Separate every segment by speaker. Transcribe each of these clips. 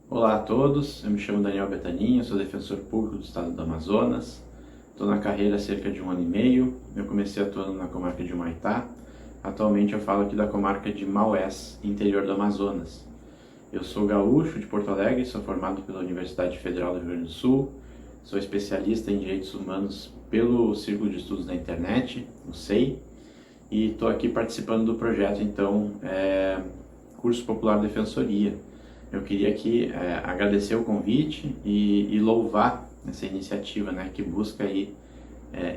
Speaker 1: Olá a todos, eu me chamo Daniel Betanin, sou defensor público do estado do Amazonas. Estou na carreira há cerca de 1 ano e meio, eu comecei atuando na comarca de Humaitá. Atualmente eu falo aqui da comarca de Maués, interior do Amazonas. Eu sou gaúcho de Porto Alegre, sou formado pela Universidade Federal do Rio Grande do Sul, sou especialista em Direitos Humanos pelo Círculo de Estudos da Internet, o CEI, e estou aqui participando do projeto, Curso Popular Defensoria. Eu queria aqui agradecer o convite e louvar essa iniciativa, que busca aí,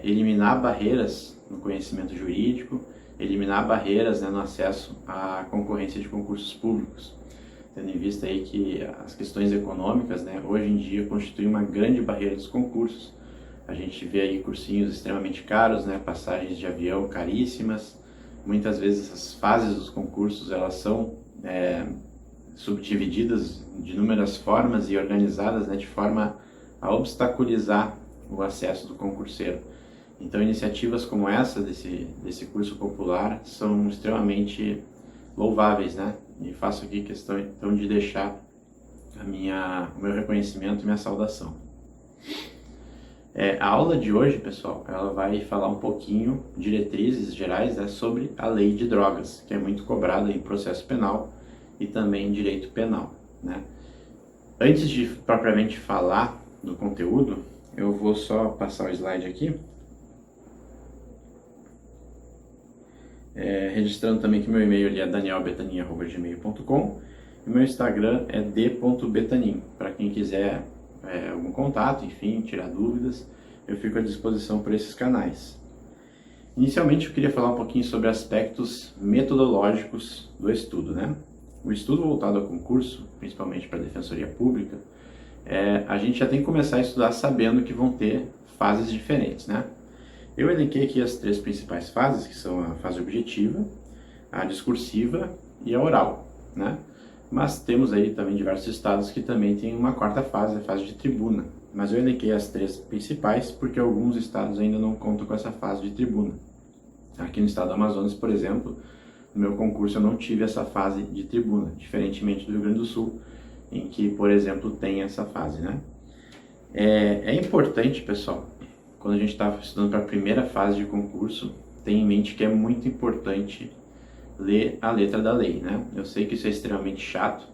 Speaker 1: eliminar barreiras no conhecimento jurídico, eliminar barreiras, no acesso à concorrência de concursos públicos, tendo em vista aí que as questões econômicas, hoje em dia constituem uma grande barreira dos concursos. A gente vê aí cursinhos extremamente caros, passagens de avião caríssimas. Muitas vezes as fases dos concursos elas são subdivididas de inúmeras formas e organizadas de forma a obstaculizar o acesso do concurseiro. Então, iniciativas como essa desse curso popular são extremamente louváveis, E faço aqui questão então de deixar o meu reconhecimento e minha saudação. A aula de hoje, pessoal, ela vai falar um pouquinho, diretrizes gerais, sobre a lei de drogas, que é muito cobrada em processo penal e também em direito penal, Antes de propriamente falar do conteúdo, eu vou só passar o slide aqui, registrando também que meu e-mail é danielbetanin@gmail.com e meu Instagram é d.betanin. Para quem quiser algum contato, enfim, tirar dúvidas, eu fico à disposição por esses canais. Inicialmente eu queria falar um pouquinho sobre aspectos metodológicos do estudo, O estudo voltado ao concurso, principalmente para a Defensoria Pública, a gente já tem que começar a estudar sabendo que vão ter fases diferentes, Eu elenquei aqui as 3 principais fases, que são a fase objetiva, a discursiva e a oral, Mas temos aí também diversos estados que também têm uma 4ª fase, a fase de tribuna. Mas eu elenquei as 3 principais porque alguns estados ainda não contam com essa fase de tribuna. Aqui no estado do Amazonas, por exemplo, no meu concurso eu não tive essa fase de tribuna, diferentemente do Rio Grande do Sul, em que, por exemplo, tem essa fase, É importante, pessoal, quando a gente está estudando para a primeira fase de concurso, ter em mente que é muito importante ler a letra da lei, Eu sei que isso é extremamente chato,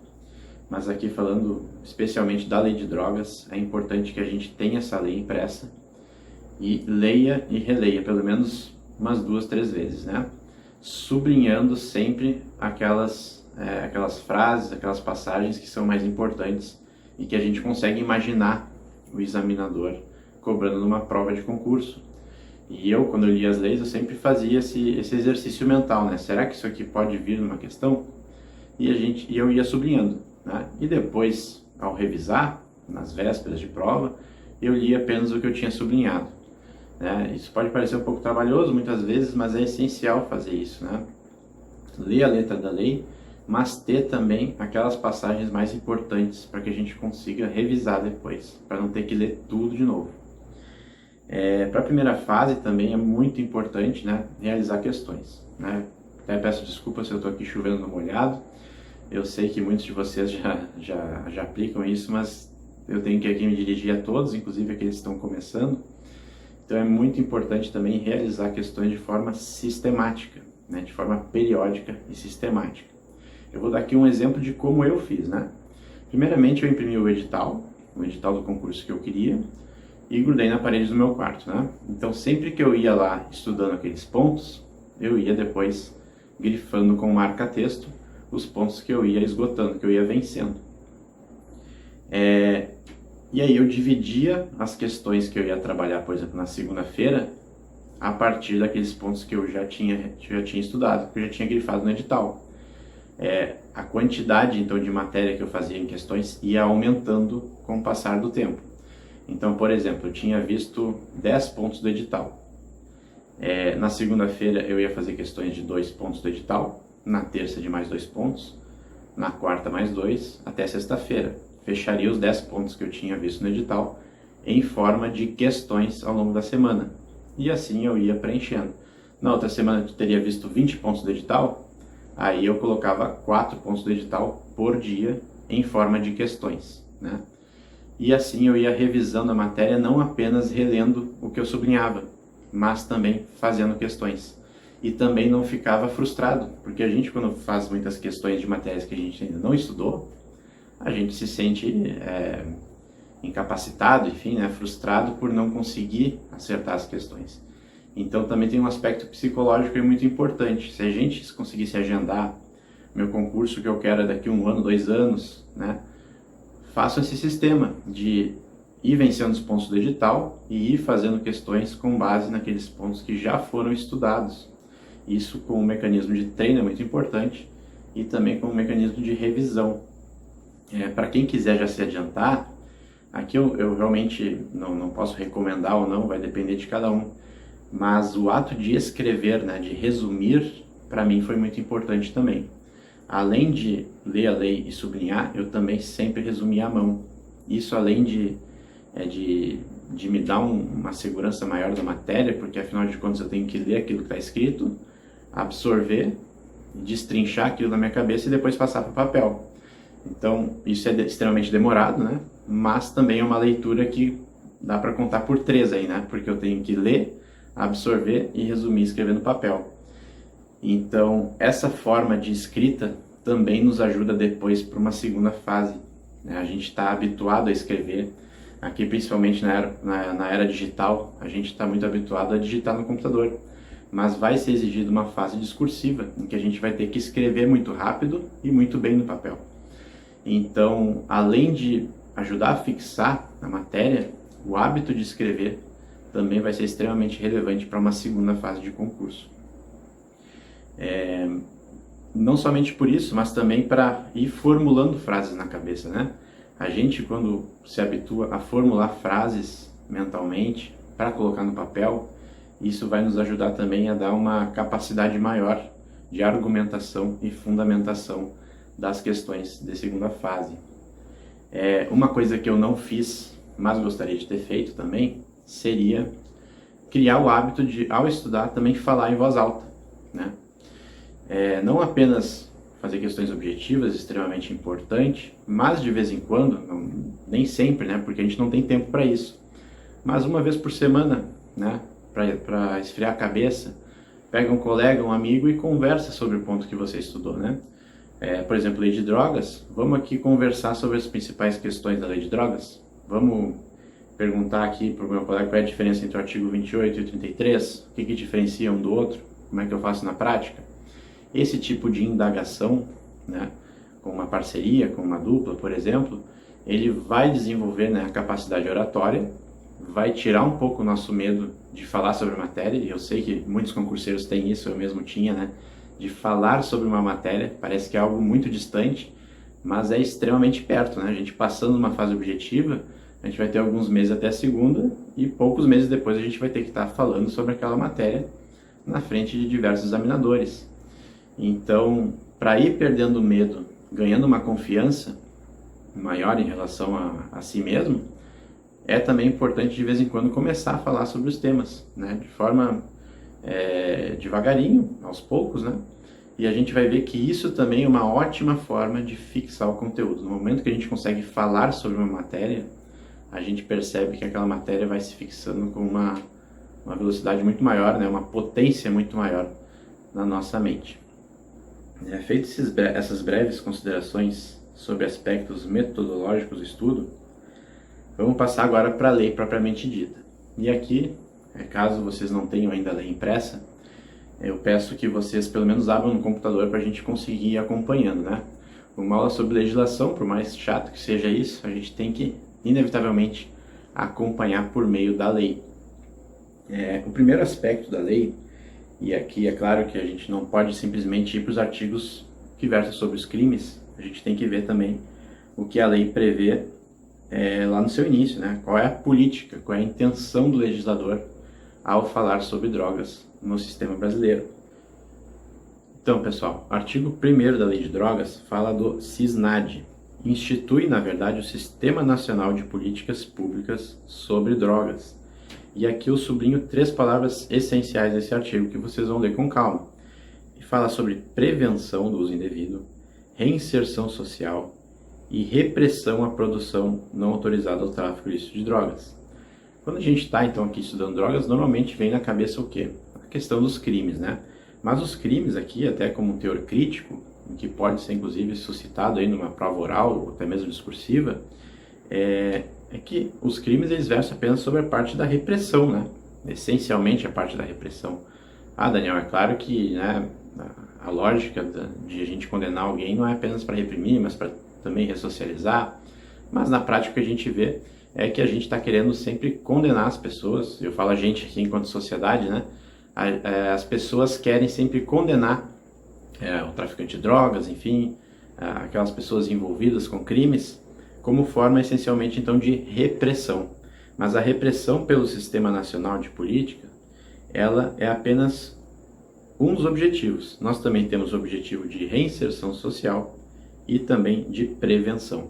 Speaker 1: mas aqui falando especialmente da lei de drogas, é importante que a gente tenha essa lei impressa e leia e releia pelo menos umas 2, 3 vezes, Sublinhando sempre aquelas frases, aquelas passagens que são mais importantes e que a gente consegue imaginar o examinador cobrando numa prova de concurso. E eu, quando eu lia as leis, eu sempre fazia esse exercício mental, Será que isso aqui pode vir numa questão? E eu ia sublinhando, E depois, ao revisar, nas vésperas de prova, eu lia apenas o que eu tinha sublinhado. Isso pode parecer um pouco trabalhoso muitas vezes, mas é essencial fazer isso, Ler a letra da lei, mas ter também aquelas passagens mais importantes para que a gente consiga revisar depois, para não ter que ler tudo de novo. Para a primeira fase também é muito importante, realizar questões, Até peço desculpas se eu estou aqui chovendo no molhado. Eu sei que muitos de vocês já aplicam isso, mas eu tenho que aqui me dirigir a todos, inclusive aqueles que estão começando. Então é muito importante também realizar questões de forma sistemática, de forma periódica e sistemática. Eu vou dar aqui um exemplo de como eu fiz, Primeiramente eu imprimi o edital do concurso que eu queria, e grudei na parede do meu quarto, Então sempre que eu ia lá estudando aqueles pontos, eu ia depois grifando com marca-texto os pontos que eu ia esgotando, que eu ia vencendo. E aí eu dividia as questões que eu ia trabalhar, por exemplo, na segunda-feira, a partir daqueles pontos que eu já tinha estudado, que eu já tinha grifado no edital. A quantidade, então, de matéria que eu fazia em questões ia aumentando com o passar do tempo. Então, por exemplo, eu tinha visto 10 pontos do edital. Na segunda-feira eu ia fazer questões de 2 pontos do edital, na terça de mais 2 pontos, na quarta mais 2, até sexta-feira. Fecharia os 10 pontos que eu tinha visto no edital em forma de questões ao longo da semana. E assim eu ia preenchendo. Na outra semana eu teria visto 20 pontos do edital, aí eu colocava 4 pontos do edital por dia em forma de questões, né? E assim eu ia revisando a matéria, não apenas relendo o que eu sublinhava, mas também fazendo questões. E também não ficava frustrado, porque a gente, quando faz muitas questões de matérias que a gente ainda não estudou, a gente se sente incapacitado, enfim, né, frustrado por não conseguir acertar as questões. Então também tem um aspecto psicológico muito importante. Se a gente conseguisse agendar meu concurso que eu quero é daqui 1 ano, 2 anos, né, faço esse sistema de ir vencendo os pontos do edital e ir fazendo questões com base naqueles pontos que já foram estudados. Isso com um mecanismo de treino é muito importante e também com um mecanismo de revisão. Para quem quiser já se adiantar, aqui eu realmente não posso recomendar ou não, vai depender de cada um. Mas o ato de escrever, né, de resumir, para mim foi muito importante também. Além de ler a lei e sublinhar, eu também sempre resumi à mão. Isso além de me dar uma segurança maior da matéria, porque afinal de contas eu tenho que ler aquilo que está escrito, absorver, destrinchar aquilo na minha cabeça e depois passar para o papel. Então isso é extremamente demorado, né? Mas também é uma leitura que dá para contar por 3 aí, né? Porque eu tenho que ler, absorver e resumir, escrever no papel. Então, essa forma de escrita também nos ajuda depois para uma segunda fase, né? A gente está habituado a escrever, aqui principalmente na era digital, a gente está muito habituado a digitar no computador, mas vai ser exigida uma fase discursiva, em que a gente vai ter que escrever muito rápido e muito bem no papel. Então, além de ajudar a fixar a matéria, o hábito de escrever também vai ser extremamente relevante para uma segunda fase de concurso. Não somente por isso, mas também para ir formulando frases na cabeça, né? A gente, quando se habitua a formular frases mentalmente para colocar no papel, isso vai nos ajudar também a dar uma capacidade maior de argumentação e fundamentação das questões de segunda fase. Uma coisa que eu não fiz, mas gostaria de ter feito também, seria criar o hábito de, ao estudar, também falar em voz alta, né? Não apenas fazer questões objetivas, extremamente importante, mas de vez em quando, nem sempre, né? Porque a gente não tem tempo para isso, mas uma vez por semana, né? Para esfriar a cabeça, pega um colega, um amigo e conversa sobre o ponto que você estudou, né? Por exemplo, lei de drogas, vamos aqui conversar sobre as principais questões da lei de drogas? Vamos perguntar aqui para o meu colega qual é a diferença entre o artigo 28 e o 33, o que diferencia um do outro, como é que eu faço na prática? Esse tipo de indagação, né, com uma parceria, com uma dupla, por exemplo, ele vai desenvolver, né, a capacidade oratória, vai tirar um pouco o nosso medo de falar sobre a matéria, e eu sei que muitos concurseiros têm isso, eu mesmo tinha, né, de falar sobre uma matéria, parece que é algo muito distante, mas é extremamente perto, né? A gente passando uma fase objetiva, a gente vai ter alguns meses até a segunda, e poucos meses depois a gente vai ter que estar falando sobre aquela matéria na frente de diversos examinadores. Então, para ir perdendo medo, ganhando uma confiança maior em relação a si mesmo, é também importante de vez em quando começar a falar sobre os temas, né? De forma devagarinho, aos poucos, né? E a gente vai ver que isso também é uma ótima forma de fixar o conteúdo. No momento que a gente consegue falar sobre uma matéria, a gente percebe que aquela matéria vai se fixando com uma velocidade muito maior, né? Uma potência muito maior na nossa mente. Feitas essas breves considerações sobre aspectos metodológicos do estudo, vamos passar agora para a lei propriamente dita. E aqui, caso vocês não tenham ainda a lei impressa, eu peço que vocês pelo menos abram no computador para a gente conseguir ir acompanhando, né? Uma aula sobre legislação, por mais chato que seja isso, a gente tem que, inevitavelmente, acompanhar por meio da lei. O primeiro aspecto da lei, e aqui é claro que a gente não pode simplesmente ir para os artigos que versam sobre os crimes, a gente tem que ver também o que a lei prevê lá no seu início, né? Qual é a política, qual é a intenção do legislador ao falar sobre drogas no sistema brasileiro. Então, pessoal, o artigo 1º da Lei de Drogas fala do SISNAD, institui, na verdade, o Sistema Nacional de Políticas Públicas sobre Drogas. E aqui eu sublinho 3 palavras essenciais desse artigo que vocês vão ler com calma. E fala sobre prevenção do uso indevido, reinserção social e repressão à produção não autorizada ao tráfico ilícito de drogas. Quando a gente está então aqui estudando drogas, normalmente vem na cabeça o quê? A questão dos crimes, né? Mas os crimes aqui, até como um teor crítico, que pode ser inclusive suscitado aí numa prova oral ou até mesmo discursiva, é que os crimes eles versam apenas sobre a parte da repressão, né? Essencialmente a parte da repressão. Ah, Daniel, é claro que, né, a lógica de a gente condenar alguém não é apenas para reprimir, mas para também ressocializar. Mas na prática o que a gente vê é que a gente está querendo sempre condenar as pessoas. Eu falo a gente aqui enquanto sociedade, né? As pessoas querem sempre condenar o traficante de drogas, enfim, aquelas pessoas envolvidas com crimes, como forma essencialmente então de repressão. Mas a repressão pelo Sistema Nacional de Política, ela é apenas um dos objetivos. Nós também temos o objetivo de reinserção social e também de prevenção.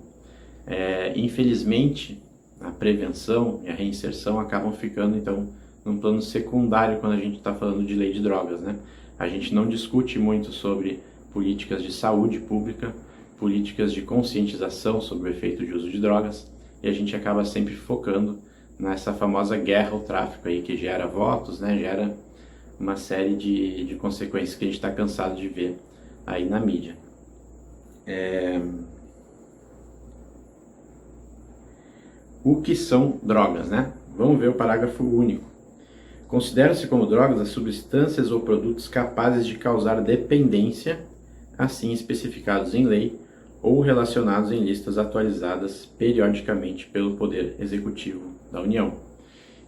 Speaker 1: Infelizmente, a prevenção e a reinserção acabam ficando então num plano secundário quando a gente está falando de lei de drogas, né? A gente não discute muito sobre políticas de saúde pública, políticas de conscientização sobre o efeito de uso de drogas, e a gente acaba sempre focando nessa famosa guerra ao tráfico aí, que gera votos, né? Gera uma série de consequências que a gente está cansado de ver aí na mídia. O que são drogas, né? Vamos ver o parágrafo único. Consideram-se como drogas as substâncias ou produtos capazes de causar dependência, assim especificados em lei ou relacionados em listas atualizadas periodicamente pelo Poder Executivo da União.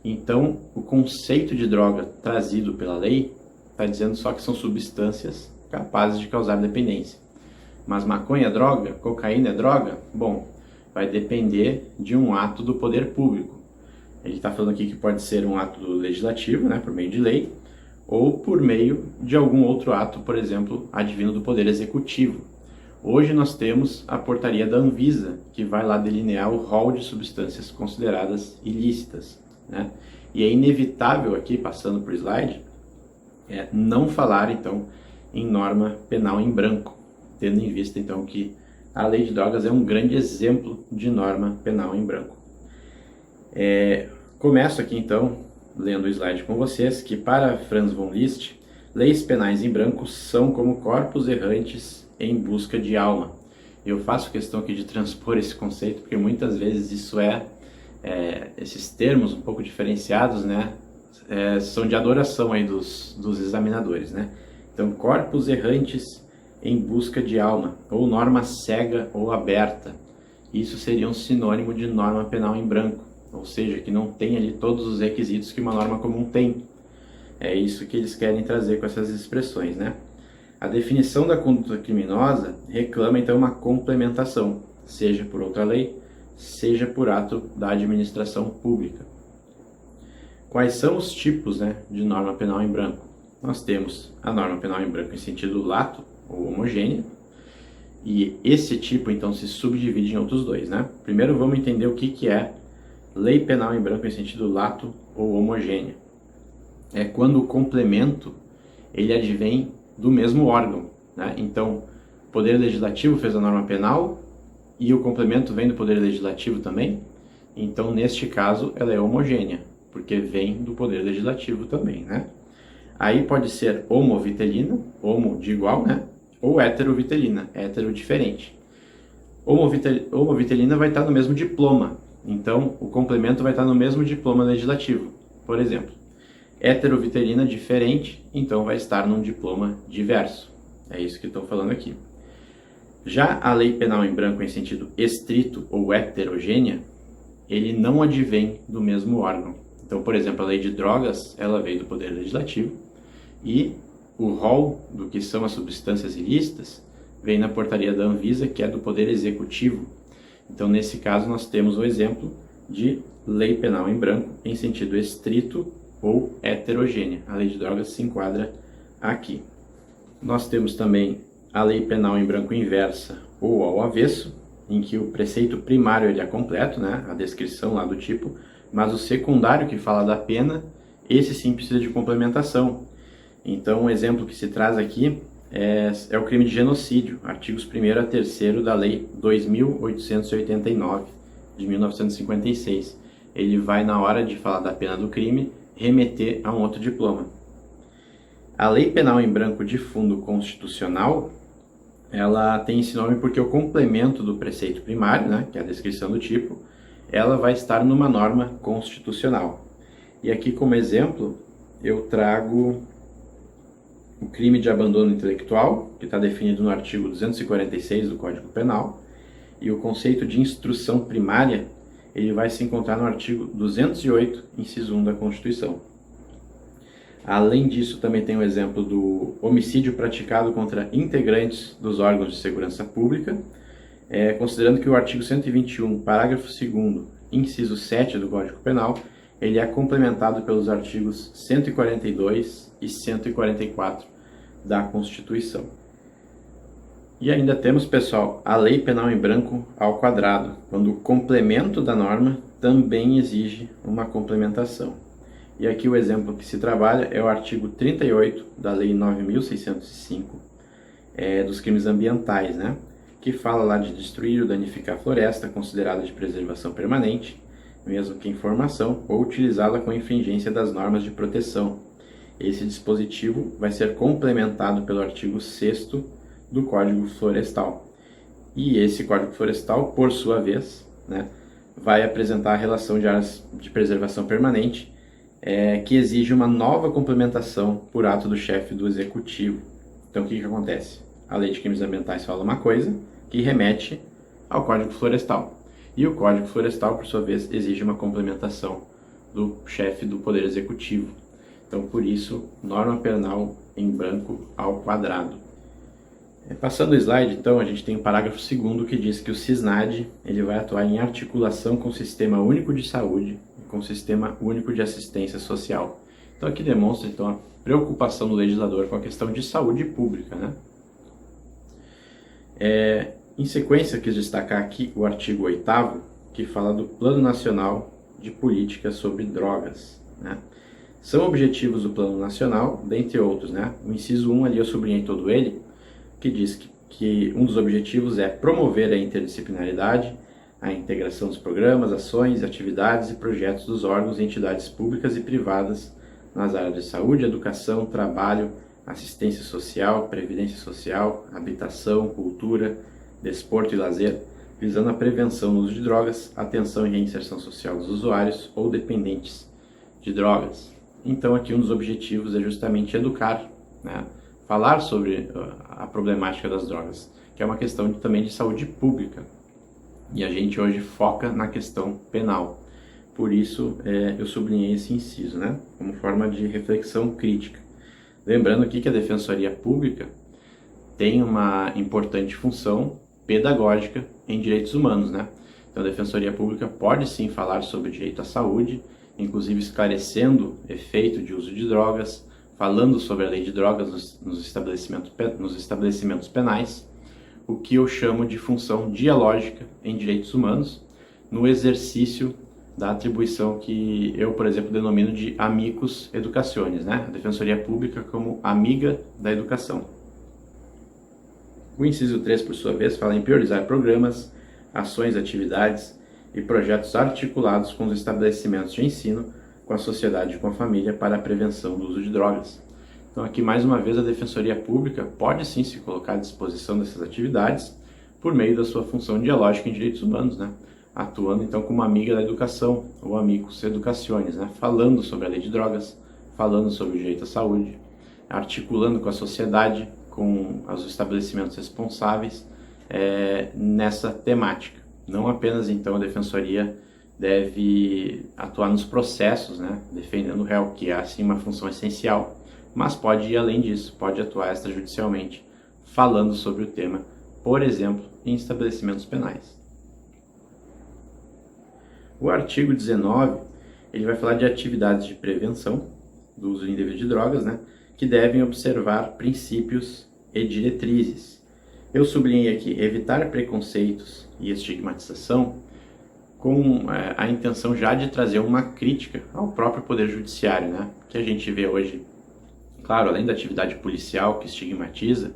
Speaker 1: Então, o conceito de droga trazido pela lei está dizendo só que são substâncias capazes de causar dependência. Mas maconha é droga? Cocaína é droga? Bom, vai depender de um ato do poder público. Ele está falando aqui que pode ser um ato do legislativo, né, por meio de lei, ou por meio de algum outro ato, por exemplo, advindo do poder executivo. Hoje nós temos a portaria da Anvisa, que vai lá delinear o rol de substâncias consideradas ilícitas, né? E é inevitável aqui, passando por slide, não falar então em norma penal em branco, tendo em vista então que a lei de drogas é um grande exemplo de norma penal em branco. Começo aqui então lendo o slide com vocês, que para Franz von Liszt, leis penais em branco são como corpos errantes em busca de alma. Eu faço questão aqui de transpor esse conceito, porque muitas vezes isso esses termos um pouco diferenciados, né, são de adoração aí dos examinadores, né? Então, corpos errantes em busca de alma, ou norma cega ou aberta. Isso seria um sinônimo de norma penal em branco, ou seja, que não tem ali todos os requisitos que uma norma comum tem. É isso que eles querem trazer com essas expressões, né? A definição da conduta criminosa reclama então uma complementação, seja por outra lei, seja por ato da administração pública. Quais são os tipos, né, de norma penal em branco? Nós temos a norma penal em branco em sentido lato ou homogênea, e esse tipo então se subdivide em outros dois, né? Primeiro vamos entender o que é lei penal em branco em sentido lato ou homogênea. É quando o complemento ele advém do mesmo órgão, né? Então, o Poder Legislativo fez a norma penal e o complemento vem do Poder Legislativo também. Então, neste caso, ela é homogênea, porque vem do Poder Legislativo também, né? Aí pode ser homovitelina, homo de igual, né? Ou heterovitelina, hétero diferente. Homovitelina vai estar no mesmo diploma, então o complemento vai estar no mesmo diploma legislativo. Por exemplo, heterovitelina diferente, então vai estar num diploma diverso. É isso que estou falando aqui. Já a lei penal em branco em sentido estrito ou heterogênea, ele não advém do mesmo órgão. Então, por exemplo, a lei de drogas, ela veio do Poder Legislativo e o rol do que são as substâncias ilícitas vem na portaria da Anvisa, que é do Poder Executivo. Então, nesse caso, nós temos o exemplo de lei penal em branco em sentido estrito ou heterogênea. A lei de drogas se enquadra aqui. Nós temos também a lei penal em branco inversa ou ao avesso, em que o preceito primário ele é completo, né, a descrição lá do tipo, mas o secundário que fala da pena, esse sim precisa de complementação. Então, um exemplo que se traz aqui é o crime de genocídio, artigos 1º a 3º da Lei 2.889, de 1956. Ele vai, na hora de falar da pena do crime, remeter a um outro diploma. A Lei Penal em Branco de Fundo Constitucional, ela tem esse nome porque o complemento do preceito primário, né, que é a descrição do tipo, ela vai estar numa norma constitucional. E aqui, como exemplo, eu trago o crime de abandono intelectual, que está definido no artigo 246 do Código Penal, e o conceito de instrução primária, ele vai se encontrar no artigo 208, inciso 1 da Constituição. Além disso, também tem o exemplo do homicídio praticado contra integrantes dos órgãos de segurança pública, considerando que o artigo 121, parágrafo 2º, inciso 7 do Código Penal, ele é complementado pelos artigos 142 e 144 da Constituição. E ainda temos, pessoal, a Lei Penal em Branco ao quadrado, quando o complemento da norma também exige uma complementação. E aqui o exemplo que se trabalha é o artigo 38 da Lei 9.605, dos crimes ambientais, né? Que fala lá de destruir ou danificar a floresta considerada de preservação permanente, mesmo que em formação, ou utilizá-la com infringência das normas de proteção. Esse dispositivo vai ser complementado pelo artigo 6º do Código Florestal. E esse Código Florestal, por sua vez, né, vai apresentar a relação de áreas de preservação permanente, que exige uma nova complementação por ato do chefe do Executivo. Então, o que acontece? A Lei de Crimes Ambientais fala uma coisa que remete ao Código Florestal. E o Código Florestal, por sua vez, exige uma complementação do chefe do Poder Executivo. Então, por isso, norma penal em branco ao quadrado. Passando o slide, então, a gente tem o parágrafo 2º que diz que o CISNAD ele vai atuar em articulação com o Sistema Único de Saúde e com o Sistema Único de Assistência Social. Então, aqui demonstra então, a preocupação do legislador com a questão de saúde pública, né? Em sequência, quis destacar aqui o artigo 8º, que fala do Plano Nacional de Política sobre Drogas, né? São objetivos do Plano Nacional, dentre outros, né? O inciso 1, ali eu sublinhei todo ele, que diz que um dos objetivos é promover a interdisciplinaridade, a integração dos programas, ações, atividades e projetos dos órgãos e entidades públicas e privadas nas áreas de saúde, educação, trabalho, assistência social, previdência social, habitação, cultura, desporto e lazer, visando a prevenção do uso de drogas, atenção e reinserção social dos usuários ou dependentes de drogas. Então aqui um dos objetivos é justamente educar, né? Falar sobre a problemática das drogas, que é uma questão também de saúde pública. E a gente hoje foca na questão penal. Por isso eu sublinhei esse inciso, né? Como forma de reflexão crítica. Lembrando aqui que a Defensoria Pública tem uma importante função pedagógica em direitos humanos, né? Então a Defensoria Pública pode sim falar sobre direito à saúde, inclusive esclarecendo efeito de uso de drogas, falando sobre a lei de drogas nos estabelecimentos penais, o que eu chamo de função dialógica em direitos humanos, no exercício da atribuição que eu, por exemplo, denomino de amicus educationis, né? A Defensoria Pública como amiga da educação. O inciso 3, por sua vez, fala em priorizar programas, ações, atividades e projetos articulados com os estabelecimentos de ensino, com a sociedade e com a família para a prevenção do uso de drogas. Então aqui mais uma vez a Defensoria Pública pode sim se colocar à disposição dessas atividades por meio da sua função dialógica em direitos humanos, né? Atuando então como amiga da educação, ou amicus educationis, né? Falando sobre a lei de drogas, falando sobre o direito à saúde, articulando com a sociedade, com os estabelecimentos responsáveis nessa temática. Não apenas então a Defensoria deve atuar nos processos, né, defendendo o réu, que é assim uma função essencial, mas pode ir além disso, pode atuar extrajudicialmente, falando sobre o tema, por exemplo, em estabelecimentos penais. O artigo 19, ele vai falar de atividades de prevenção do uso indevido de drogas, né, que devem observar princípios e diretrizes. Eu sublinhei aqui, evitar preconceitos e estigmatização, com a intenção já de trazer uma crítica ao próprio Poder Judiciário, né? Que a gente vê hoje Claro, além da atividade policial que estigmatiza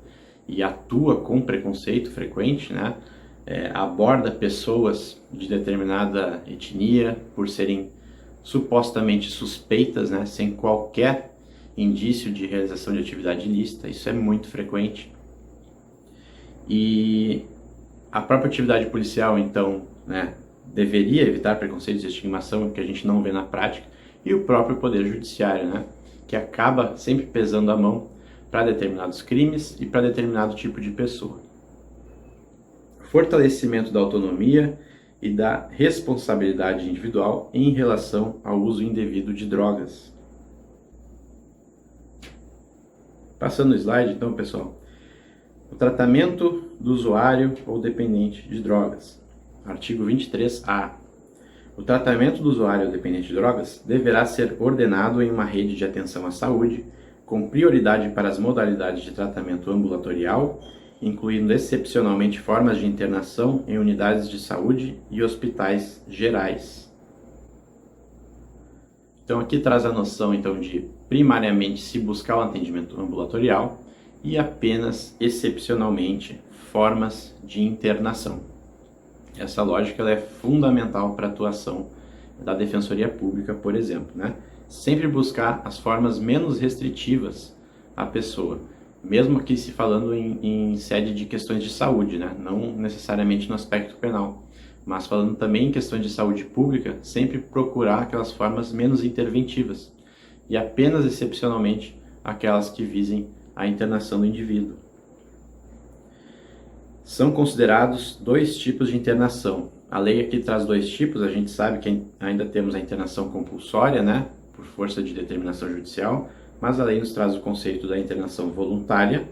Speaker 1: e atua com preconceito frequente, né, aborda pessoas de determinada etnia por serem supostamente suspeitas, né, sem qualquer indício de realização de atividade ilícita. Isso é muito frequente. E a própria atividade policial, então, né, deveria evitar preconceitos e estigmação, que a gente não vê na prática, e o próprio Poder Judiciário, né, que acaba sempre pesando a mão para determinados crimes e para determinado tipo de pessoa. Fortalecimento da autonomia e da responsabilidade individual em relação ao uso indevido de drogas. Passando o slide, então, pessoal. O tratamento do usuário ou dependente de drogas. Artigo 23A. O tratamento do usuário ou dependente de drogas deverá ser ordenado em uma rede de atenção à saúde, com prioridade para as modalidades de tratamento ambulatorial, incluindo excepcionalmente formas de internação em unidades de saúde e hospitais gerais. Então aqui traz a noção então de primariamente se buscar o atendimento ambulatorial e apenas excepcionalmente formas de internação. Essa lógica ela é fundamental para a atuação da Defensoria Pública, por exemplo, né? Sempre buscar as formas menos restritivas à pessoa, mesmo aqui se falando em sede de questões de saúde, né? Não necessariamente no aspecto penal, mas falando também em questões de saúde pública, sempre procurar aquelas formas menos interventivas e apenas excepcionalmente aquelas que visem a internação do indivíduo. São considerados dois tipos de internação. A lei aqui traz dois tipos, a gente sabe que ainda temos a internação compulsória, né, por força de determinação judicial, mas a lei nos traz o conceito da internação voluntária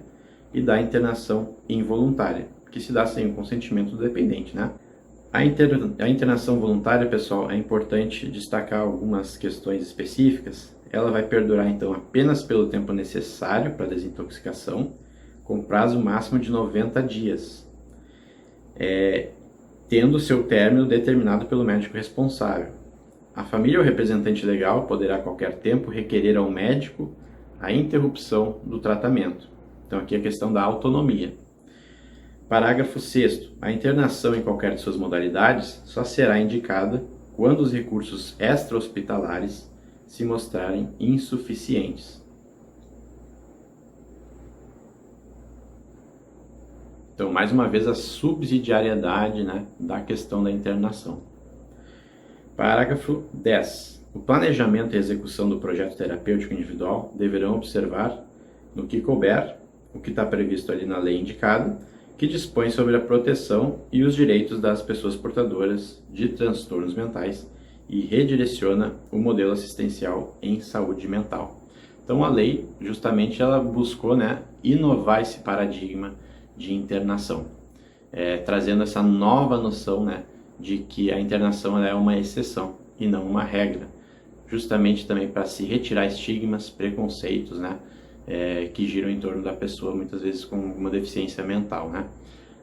Speaker 1: e da internação involuntária, que se dá sem o consentimento do dependente, né? A internação voluntária, pessoal, é importante destacar algumas questões específicas. Ela vai perdurar, então, apenas pelo tempo necessário para a desintoxicação, com prazo máximo de 90 dias, tendo seu término determinado pelo médico responsável. A família ou representante legal poderá a qualquer tempo requerer ao médico a interrupção do tratamento. Então aqui a questão da autonomia. Parágrafo 6º. A internação em qualquer de suas modalidades só será indicada quando os recursos extra-hospitalares se mostrarem insuficientes. Então, mais uma vez, a subsidiariedade, né, da questão da internação. Parágrafo 10. O planejamento e execução do projeto terapêutico individual deverão observar, no que couber, o que está previsto ali na lei indicada, que dispõe sobre a proteção e os direitos das pessoas portadoras de transtornos mentais e redireciona o modelo assistencial em saúde mental. Então, a lei, justamente, ela buscou, né, inovar esse paradigma de internação, trazendo essa nova noção, né, de que a internação ela é uma exceção e não uma regra, justamente também para se retirar estigmas, preconceitos, né, que giram em torno da pessoa, muitas vezes com uma deficiência mental, né.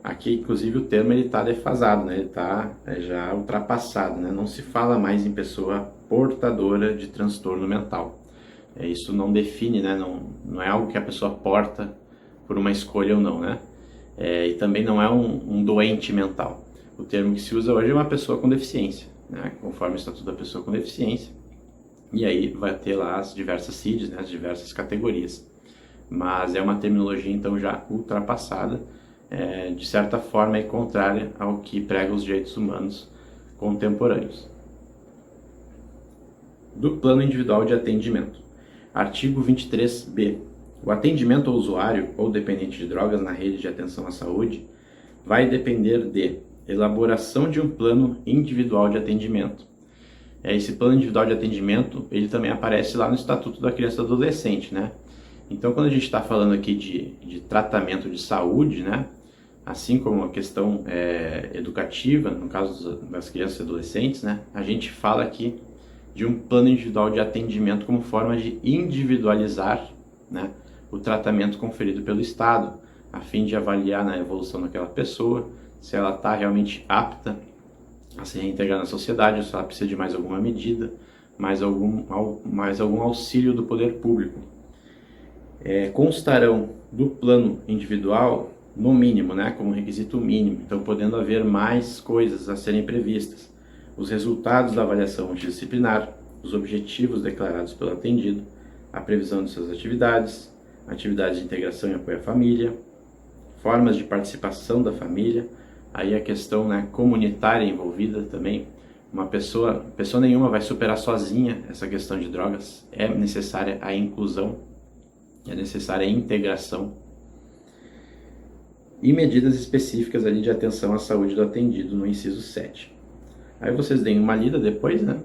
Speaker 1: Aqui, inclusive, o termo está defasado, né, ele está já ultrapassado, né, não se fala mais em pessoa portadora de transtorno mental. Isso não define, né, não é algo que a pessoa porta por uma escolha ou não, né. E também não é um doente mental. O termo que se usa hoje é uma pessoa com deficiência, né? Conforme o Estatuto da Pessoa com Deficiência. E aí vai ter lá as diversas CIDs, né? As diversas categorias. Mas é uma terminologia então já ultrapassada, de certa forma é contrária ao que prega os direitos humanos contemporâneos. Do plano individual de atendimento. Artigo 23b. O atendimento ao usuário ou dependente de drogas na rede de atenção à saúde vai depender de elaboração de um plano individual de atendimento. Esse plano individual de atendimento, ele também aparece lá no Estatuto da Criança e do Adolescente, né? Então, quando a gente está falando aqui de tratamento de saúde, né? Assim como a questão educativa, no caso das crianças e adolescentes, né? A gente fala aqui de um plano individual de atendimento como forma de individualizar, né, o tratamento conferido pelo Estado, a fim de avaliar na evolução daquela pessoa, se ela está realmente apta a se reintegrar na sociedade, ou se ela precisa de mais alguma medida, mais algum auxílio do poder público. Constarão do plano individual no mínimo, né, como requisito mínimo, então podendo haver mais coisas a serem previstas, os resultados da avaliação multidisciplinar, os objetivos declarados pelo atendido, a previsão de suas atividades, atividades de integração e apoio à família, formas de participação da família, aí a questão, né, comunitária envolvida também. Uma pessoa nenhuma vai superar sozinha essa questão de drogas, é necessária a inclusão, é necessária a integração e medidas específicas ali de atenção à saúde do atendido no inciso 7. Aí vocês deem uma lida depois, né?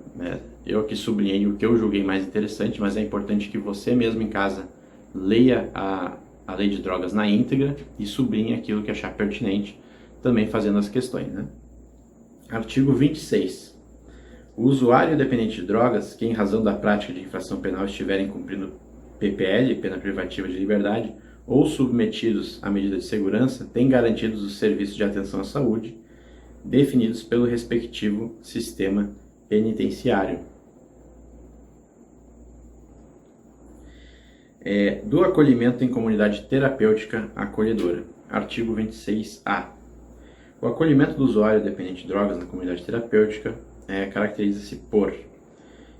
Speaker 1: Eu aqui sublinhei o que eu julguei mais interessante, mas é importante que você mesmo em casa leia a lei de drogas na íntegra e sublinhe aquilo que achar pertinente, também fazendo as questões, né? Artigo 26. O usuário dependente de drogas, que em razão da prática de infração penal estiverem cumprindo PPL, pena privativa de liberdade, ou submetidos à medida de segurança, têm garantidos os serviços de atenção à saúde, definidos pelo respectivo sistema penitenciário. Do acolhimento em comunidade terapêutica acolhedora. Artigo 26A. O acolhimento do usuário dependente de drogas na comunidade terapêutica caracteriza-se por...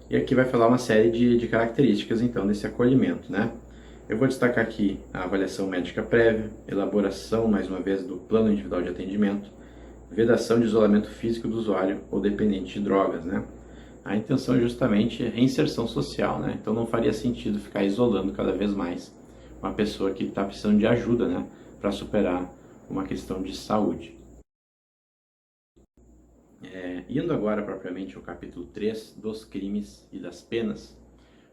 Speaker 1: E aqui vai falar uma série de características, então, desse acolhimento, né? Eu vou destacar aqui a avaliação médica prévia, elaboração, mais uma vez, do plano individual de atendimento, vedação de isolamento físico do usuário ou dependente de drogas, né? A intenção é justamente a reinserção social, né? Então não faria sentido ficar isolando cada vez mais uma pessoa que está precisando de ajuda, né? Para superar uma questão de saúde. Indo agora propriamente ao capítulo 3 dos crimes e das penas,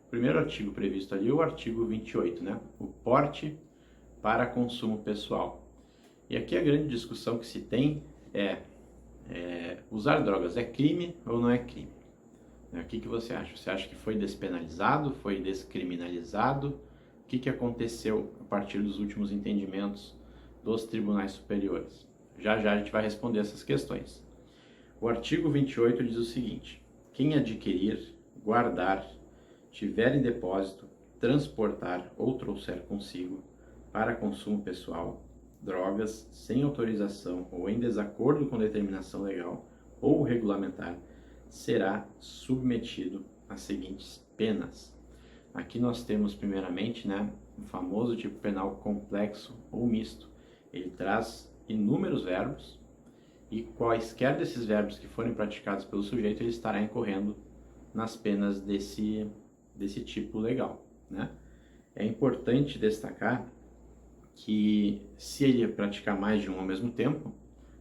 Speaker 1: o primeiro artigo previsto ali é o artigo 28, né? O porte para consumo pessoal. E aqui a grande discussão que se tem usar drogas é crime ou não é crime? O que você acha? Você acha que foi despenalizado, foi descriminalizado? O que aconteceu a partir dos últimos entendimentos dos tribunais superiores? Já a gente vai responder essas questões. O artigo 28 diz o seguinte: quem adquirir, guardar, tiver em depósito, transportar ou trouxer consigo para consumo pessoal drogas sem autorização ou em desacordo com determinação legal ou regulamentar, será submetido às seguintes penas. Aqui nós temos primeiramente, né, o famoso tipo penal complexo ou misto. Ele traz inúmeros verbos e quaisquer desses verbos que forem praticados pelo sujeito, ele estará incorrendo nas penas desse tipo legal, né? É importante destacar que se ele praticar mais de um ao mesmo tempo,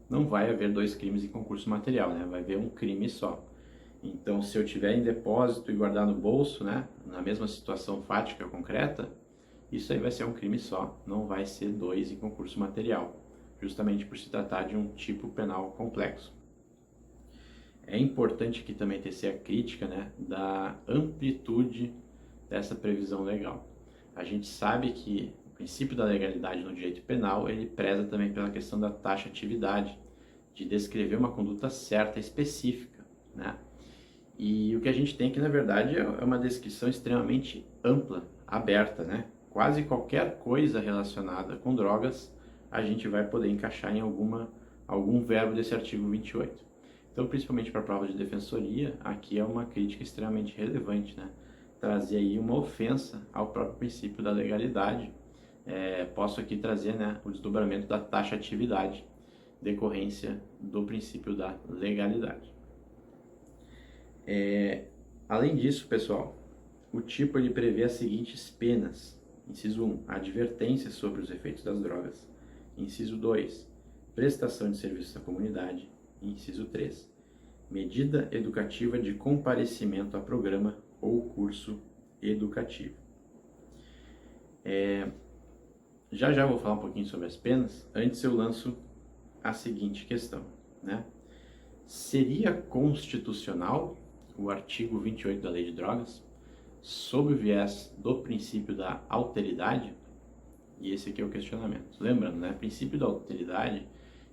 Speaker 1: não vai haver dois crimes em concurso material, né? Vai haver um crime só. Então, se eu tiver em depósito e guardar no bolso, né, na mesma situação fática concreta, isso aí vai ser um crime só, não vai ser dois em concurso material, justamente por se tratar de um tipo penal complexo. É importante aqui também tecer a crítica, né, da amplitude dessa previsão legal. A gente sabe que o princípio da legalidade no direito penal, ele preza também pela questão da taxatividade, de descrever uma conduta certa, específica, né? E o que a gente tem aqui, na verdade, é uma descrição extremamente ampla, aberta, né? Quase qualquer coisa relacionada com drogas, a gente vai poder encaixar em algum verbo desse artigo 28. Então, principalmente para a prova de defensoria, aqui é uma crítica extremamente relevante, né? Trazer aí uma ofensa ao próprio princípio da legalidade. Posso aqui trazer, né, o desdobramento da taxatividade, decorrência do princípio da legalidade. Além disso, pessoal, o tipo ele prevê as seguintes penas. Inciso 1, advertência sobre os efeitos das drogas. Inciso 2, prestação de serviços à comunidade. Inciso 3, medida educativa de comparecimento a programa ou curso educativo. Já vou falar um pouquinho sobre as penas. Antes eu lanço a seguinte questão, né? Seria constitucional o artigo 28 da Lei de Drogas sob o viés do princípio da alteridade? E esse aqui é o questionamento. Lembrando, né? O princípio da alteridade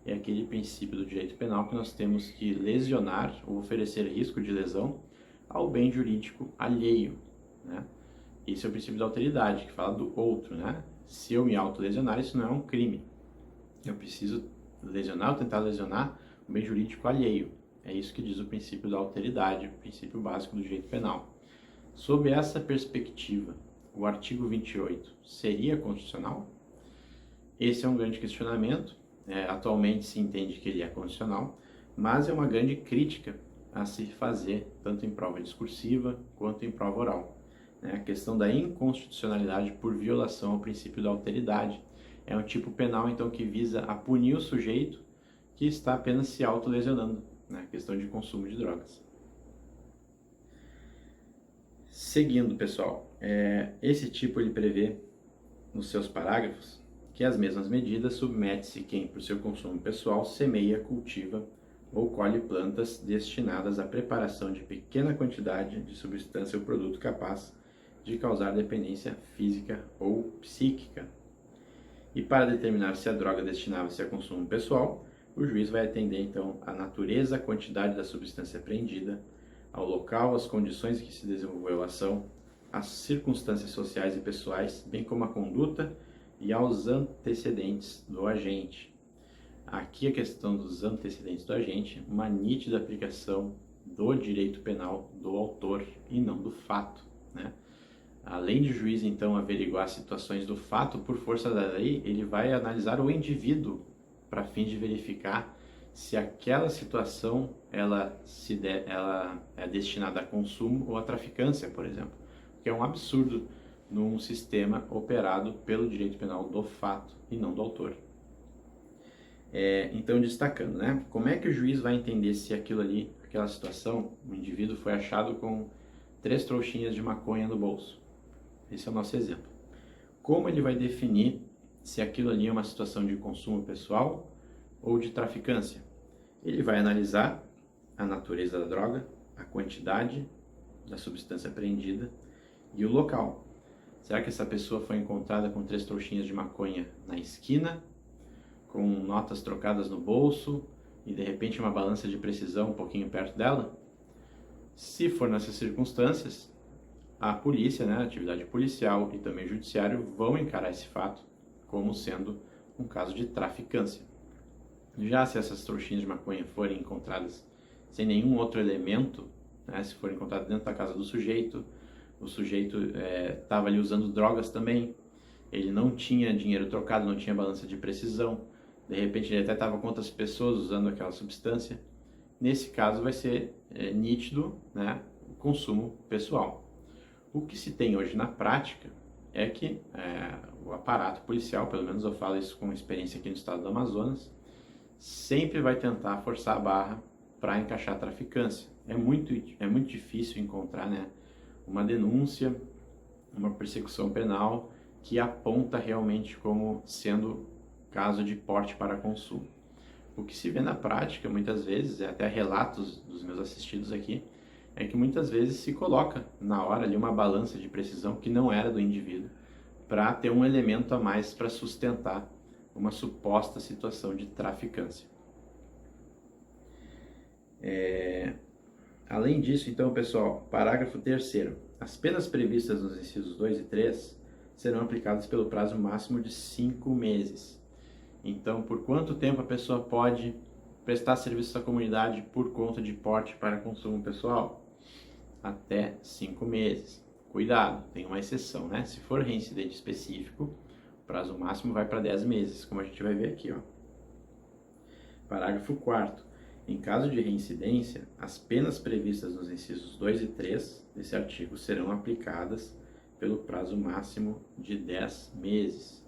Speaker 1: é aquele princípio do direito penal que nós temos que lesionar ou oferecer risco de lesão ao bem jurídico alheio, né? esse é o princípio da alteridade, que fala do outro, né? Se eu me autolesionar, isso não é um crime. Eu preciso lesionar ou tentar lesionar o bem jurídico alheio. É isso que diz o princípio da alteridade, o princípio básico do direito penal. Sob essa perspectiva, o artigo 28 seria constitucional? Esse é um grande questionamento. Atualmente se entende que ele é constitucional, mas é uma grande crítica a se fazer, tanto em prova discursiva quanto em prova oral. A questão da inconstitucionalidade por violação ao princípio da alteridade. É um tipo penal, então, que visa a punir o sujeito que está apenas se autolesionando, né? Questão de consumo de drogas. Seguindo, pessoal, esse tipo ele prevê, nos seus parágrafos, que as mesmas medidas submete-se quem, por seu consumo pessoal, semeia, cultiva ou colhe plantas destinadas à preparação de pequena quantidade de substância ou produto capaz de causar dependência física ou psíquica. E para determinar se a droga destinava-se a consumo pessoal, o juiz vai atender então à natureza, a quantidade da substância apreendida, ao local, às condições em que se desenvolveu a ação, às circunstâncias sociais e pessoais, bem como à conduta e aos antecedentes do agente. Aqui a questão dos antecedentes do agente, uma nítida aplicação do direito penal do autor e não do fato, né? Além de o juiz, então, averiguar situações do fato, por força da lei, ele vai analisar o indivíduo para fim de verificar se aquela situação ela é destinada a consumo ou a traficância, por exemplo. Que é um absurdo num sistema operado pelo direito penal do fato e não do autor. Então, destacando, né? Como é que o juiz vai entender se aquilo ali, aquela situação, o indivíduo foi achado com 3 trouxinhas de maconha no bolso? Esse é o nosso exemplo. Como ele vai definir se aquilo ali é uma situação de consumo pessoal ou de traficância? Ele vai analisar a natureza da droga, a quantidade da substância apreendida e o local. Será que essa pessoa foi encontrada com 3 trouxinhas de maconha na esquina, com notas trocadas no bolso e de repente uma balança de precisão um pouquinho perto dela? Se for nessas circunstâncias, a polícia, né, a atividade policial e também o judiciário vão encarar esse fato como sendo um caso de traficância. Já se essas trouxinhas de maconha forem encontradas sem nenhum outro elemento, né, se forem encontradas dentro da casa do sujeito, o sujeito estava ali usando drogas também, ele não tinha dinheiro trocado, não tinha balança de precisão, de repente ele até estava com outras pessoas usando aquela substância, nesse caso vai ser nítido, né, o consumo pessoal. O que se tem hoje na prática é que o aparato policial, pelo menos eu falo isso com experiência aqui no estado do Amazonas, sempre vai tentar forçar a barra para encaixar a traficância. É muito difícil encontrar, né, uma denúncia, uma persecução penal que aponta realmente como sendo caso de porte para consumo. O que se vê na prática, muitas vezes, até relatos dos meus assistidos aqui, é que muitas vezes se coloca na hora ali uma balança de precisão que não era do indivíduo, para ter um elemento a mais para sustentar uma suposta situação de traficância. Além disso, então, pessoal, parágrafo 3º. As penas previstas nos incisos 2 e 3 serão aplicadas pelo prazo máximo de 5 meses. Então, por quanto tempo a pessoa pode prestar serviço à comunidade por conta de porte para consumo pessoal? Até 5 meses. Cuidado, tem uma exceção, né? Se for reincidente específico, o prazo máximo vai para 10 meses, como a gente vai ver aqui, ó. Parágrafo 4º. Em caso de reincidência, as penas previstas nos incisos 2 e 3 desse artigo serão aplicadas pelo prazo máximo de 10 meses.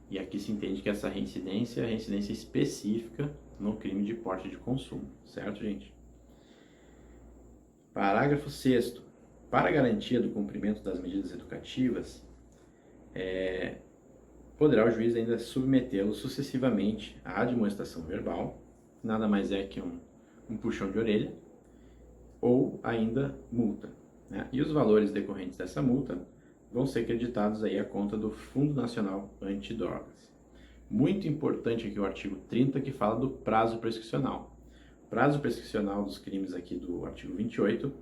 Speaker 1: E aqui se entende que essa reincidência é a reincidência específica no crime de porte de consumo, certo, gente? Parágrafo 6º. Para a garantia do cumprimento das medidas educativas, poderá o juiz ainda submetê-lo sucessivamente à admoestação verbal, nada mais é que um puxão de orelha, ou ainda multa, né? E os valores decorrentes dessa multa vão ser creditados aí à conta do Fundo Nacional Antidrogas. Muito importante aqui o artigo 30, que fala do prazo prescricional. O prazo prescricional dos crimes aqui do artigo 28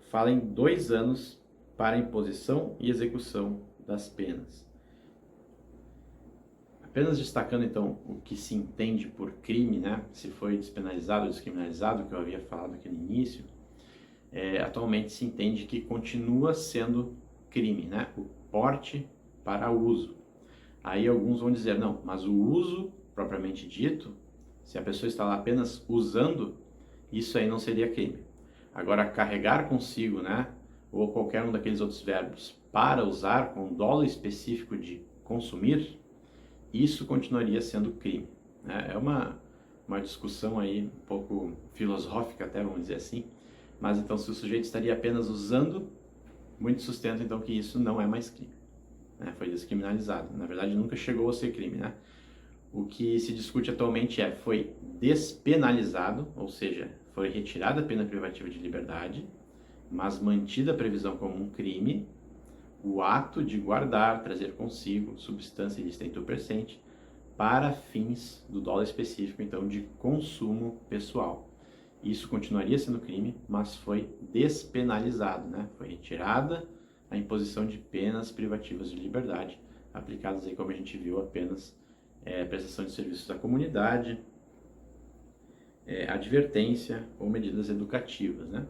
Speaker 1: fala em 2 anos para a imposição e execução das penas. Apenas destacando então o que se entende por crime, né? Se foi despenalizado ou descriminalizado, que eu havia falado aqui no início, atualmente se entende que continua sendo crime, né? O porte para uso. Aí alguns vão dizer, não, mas o uso propriamente dito, se a pessoa está lá apenas usando, isso aí não seria crime. Agora, carregar consigo, né? Ou qualquer um daqueles outros verbos para usar com dolo específico de consumir, isso continuaria sendo crime, né? É uma discussão aí um pouco filosófica até, vamos dizer assim, mas então se o sujeito estaria apenas usando, muito sustenta então que isso não é mais crime, né? Foi descriminalizado, na verdade nunca chegou a ser crime, né? O que se discute atualmente foi despenalizado, ou seja, foi retirada a pena privativa de liberdade, mas mantida a previsão como um crime, o ato de guardar, trazer consigo substância ilícita entorpecente para fins do dolo específico, então de consumo pessoal. Isso continuaria sendo crime, mas foi despenalizado, né? Foi retirada a imposição de penas privativas de liberdade, aplicadas aí, como a gente viu, apenas prestação de serviços à comunidade, advertência ou medidas educativas, né?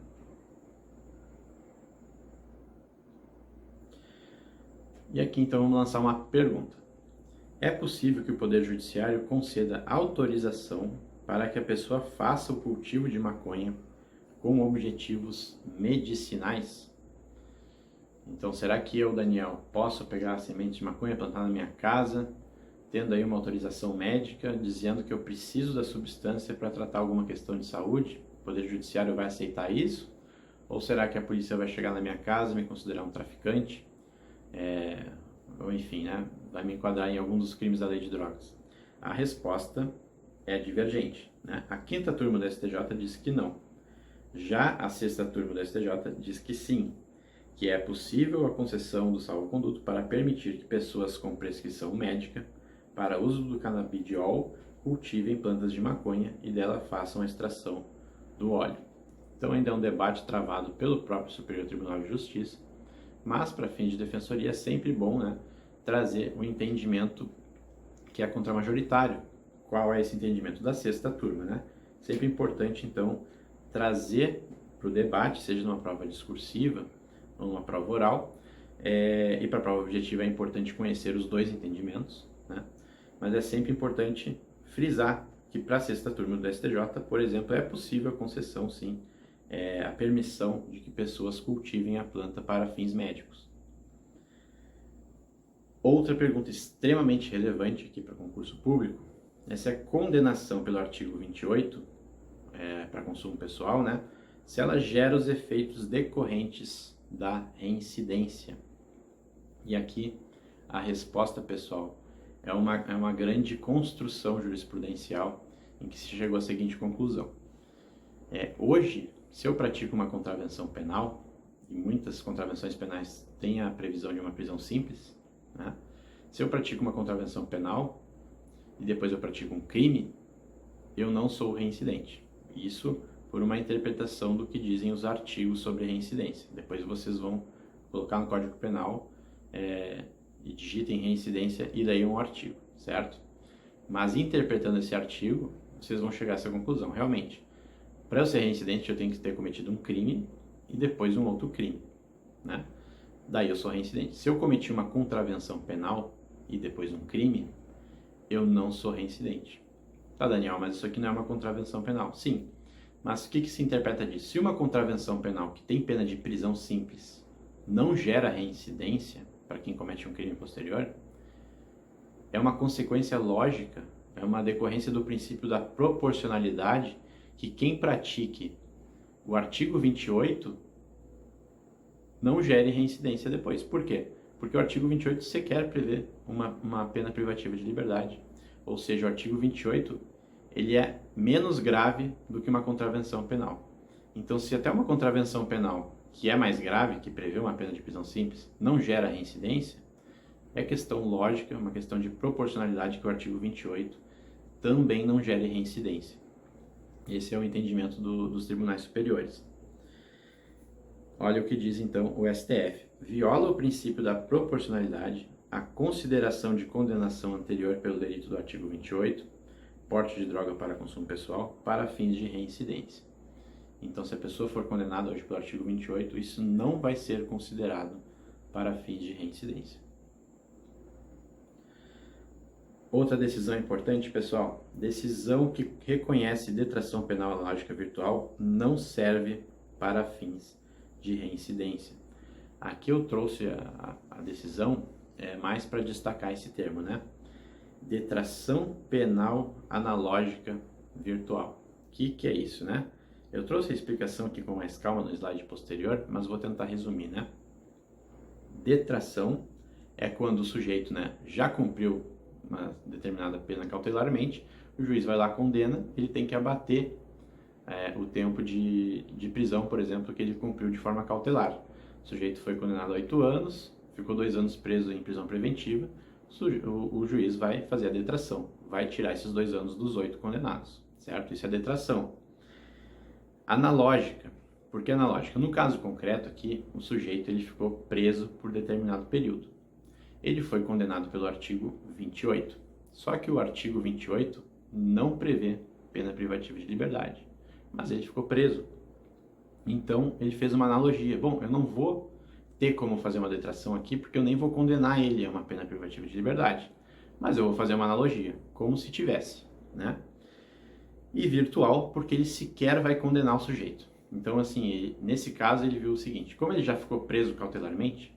Speaker 1: E aqui então vamos lançar uma pergunta. É possível que o Poder Judiciário conceda autorização para que a pessoa faça o cultivo de maconha com objetivos medicinais? Então, será que eu, Daniel, posso pegar a semente de maconha, plantar na minha casa, tendo aí uma autorização médica, dizendo que eu preciso da substância para tratar alguma questão de saúde? O Poder Judiciário vai aceitar isso? Ou será que a polícia vai chegar na minha casa e me considerar um traficante? Ou enfim, né, vai me enquadrar em algum dos crimes da lei de drogas? A resposta é divergente, né? A quinta turma do STJ diz que não. Já a sexta turma do STJ diz que sim, que é possível a concessão do salvo-conduto para permitir que pessoas com prescrição médica para uso do canabidiol cultivem plantas de maconha e dela façam a extração do óleo. Então ainda é um debate travado pelo próprio Superior Tribunal de Justiça, mas para fins de defensoria é sempre bom, né, trazer um entendimento que é contramajoritário. Qual é esse entendimento da sexta turma, né? Sempre importante então trazer para o debate, seja numa prova discursiva ou numa prova oral, e para a prova objetiva é importante conhecer os dois entendimentos, né? Mas é sempre importante frisar que para a sexta turma do STJ, por exemplo, é possível a concessão, sim, a permissão de que pessoas cultivem a planta para fins médicos. Outra pergunta extremamente relevante aqui para concurso público é se a condenação pelo artigo 28, para consumo pessoal, né, se ela gera os efeitos decorrentes da reincidência. E aqui a resposta, pessoal, é uma grande construção jurisprudencial em que se chegou à seguinte conclusão. Hoje, se eu pratico uma contravenção penal, e muitas contravenções penais têm a previsão de uma prisão simples, né? Se eu pratico uma contravenção penal e depois eu pratico um crime, eu não sou reincidente. Isso por uma interpretação do que dizem os artigos sobre reincidência. Depois vocês vão colocar no Código Penal e digitem reincidência e leiam um artigo, certo? Mas interpretando esse artigo, vocês vão chegar a essa conclusão. Realmente, para eu ser reincidente, eu tenho que ter cometido um crime e depois um outro crime, né? Daí eu sou reincidente. Se eu cometi uma contravenção penal e depois um crime, eu não sou reincidente. Tá, Daniel, mas isso aqui não é uma contravenção penal. Sim, mas o que se interpreta disso? Se uma contravenção penal que tem pena de prisão simples não gera reincidência para quem comete um crime posterior, é uma consequência lógica, é uma decorrência do princípio da proporcionalidade, que quem pratique o artigo 28 não gere reincidência depois. Por quê? Porque o artigo 28 sequer prevê uma pena privativa de liberdade. Ou seja, o artigo 28 ele é menos grave do que uma contravenção penal. Então, se até uma contravenção penal, que é mais grave, que prevê uma pena de prisão simples, não gera reincidência, é questão lógica, uma questão de proporcionalidade que o artigo 28 também não gere reincidência. Esse é o entendimento dos tribunais superiores. Olha o que diz então o STF. Viola o princípio da proporcionalidade, a consideração de condenação anterior pelo delito do artigo 28, porte de droga para consumo pessoal, para fins de reincidência. Então, se a pessoa for condenada hoje pelo artigo 28, isso não vai ser considerado para fins de reincidência. Outra decisão importante, pessoal, decisão que reconhece detração penal analógica virtual não serve para fins de reincidência. Aqui eu trouxe a decisão mais para destacar esse termo, né? Detração penal analógica virtual. O que é isso, né? Eu trouxe a explicação aqui com mais calma no slide posterior, mas vou tentar resumir, né? Detração é quando o sujeito, né, já cumpriu uma determinada pena cautelarmente, o juiz vai lá, condena, ele tem que abater o tempo de prisão, por exemplo, que ele cumpriu de forma cautelar. O sujeito foi condenado a 8 anos, ficou 2 anos preso em prisão preventiva, o juiz vai fazer a detração, vai tirar esses 2 anos dos 8 condenados, certo? Isso é detração. Analógica. Por que analógica? No caso concreto aqui, o sujeito ele ficou preso por determinado período. Ele foi condenado pelo artigo 28. Só que o artigo 28 não prevê pena privativa de liberdade, mas ele ficou preso. Então, ele fez uma analogia. Bom, eu não vou ter como fazer uma detração aqui, porque eu nem vou condenar ele a uma pena privativa de liberdade. Mas eu vou fazer uma analogia, como se tivesse, né? E virtual, porque ele sequer vai condenar o sujeito. Então, assim, nesse caso, ele viu o seguinte: como ele já ficou preso cautelarmente,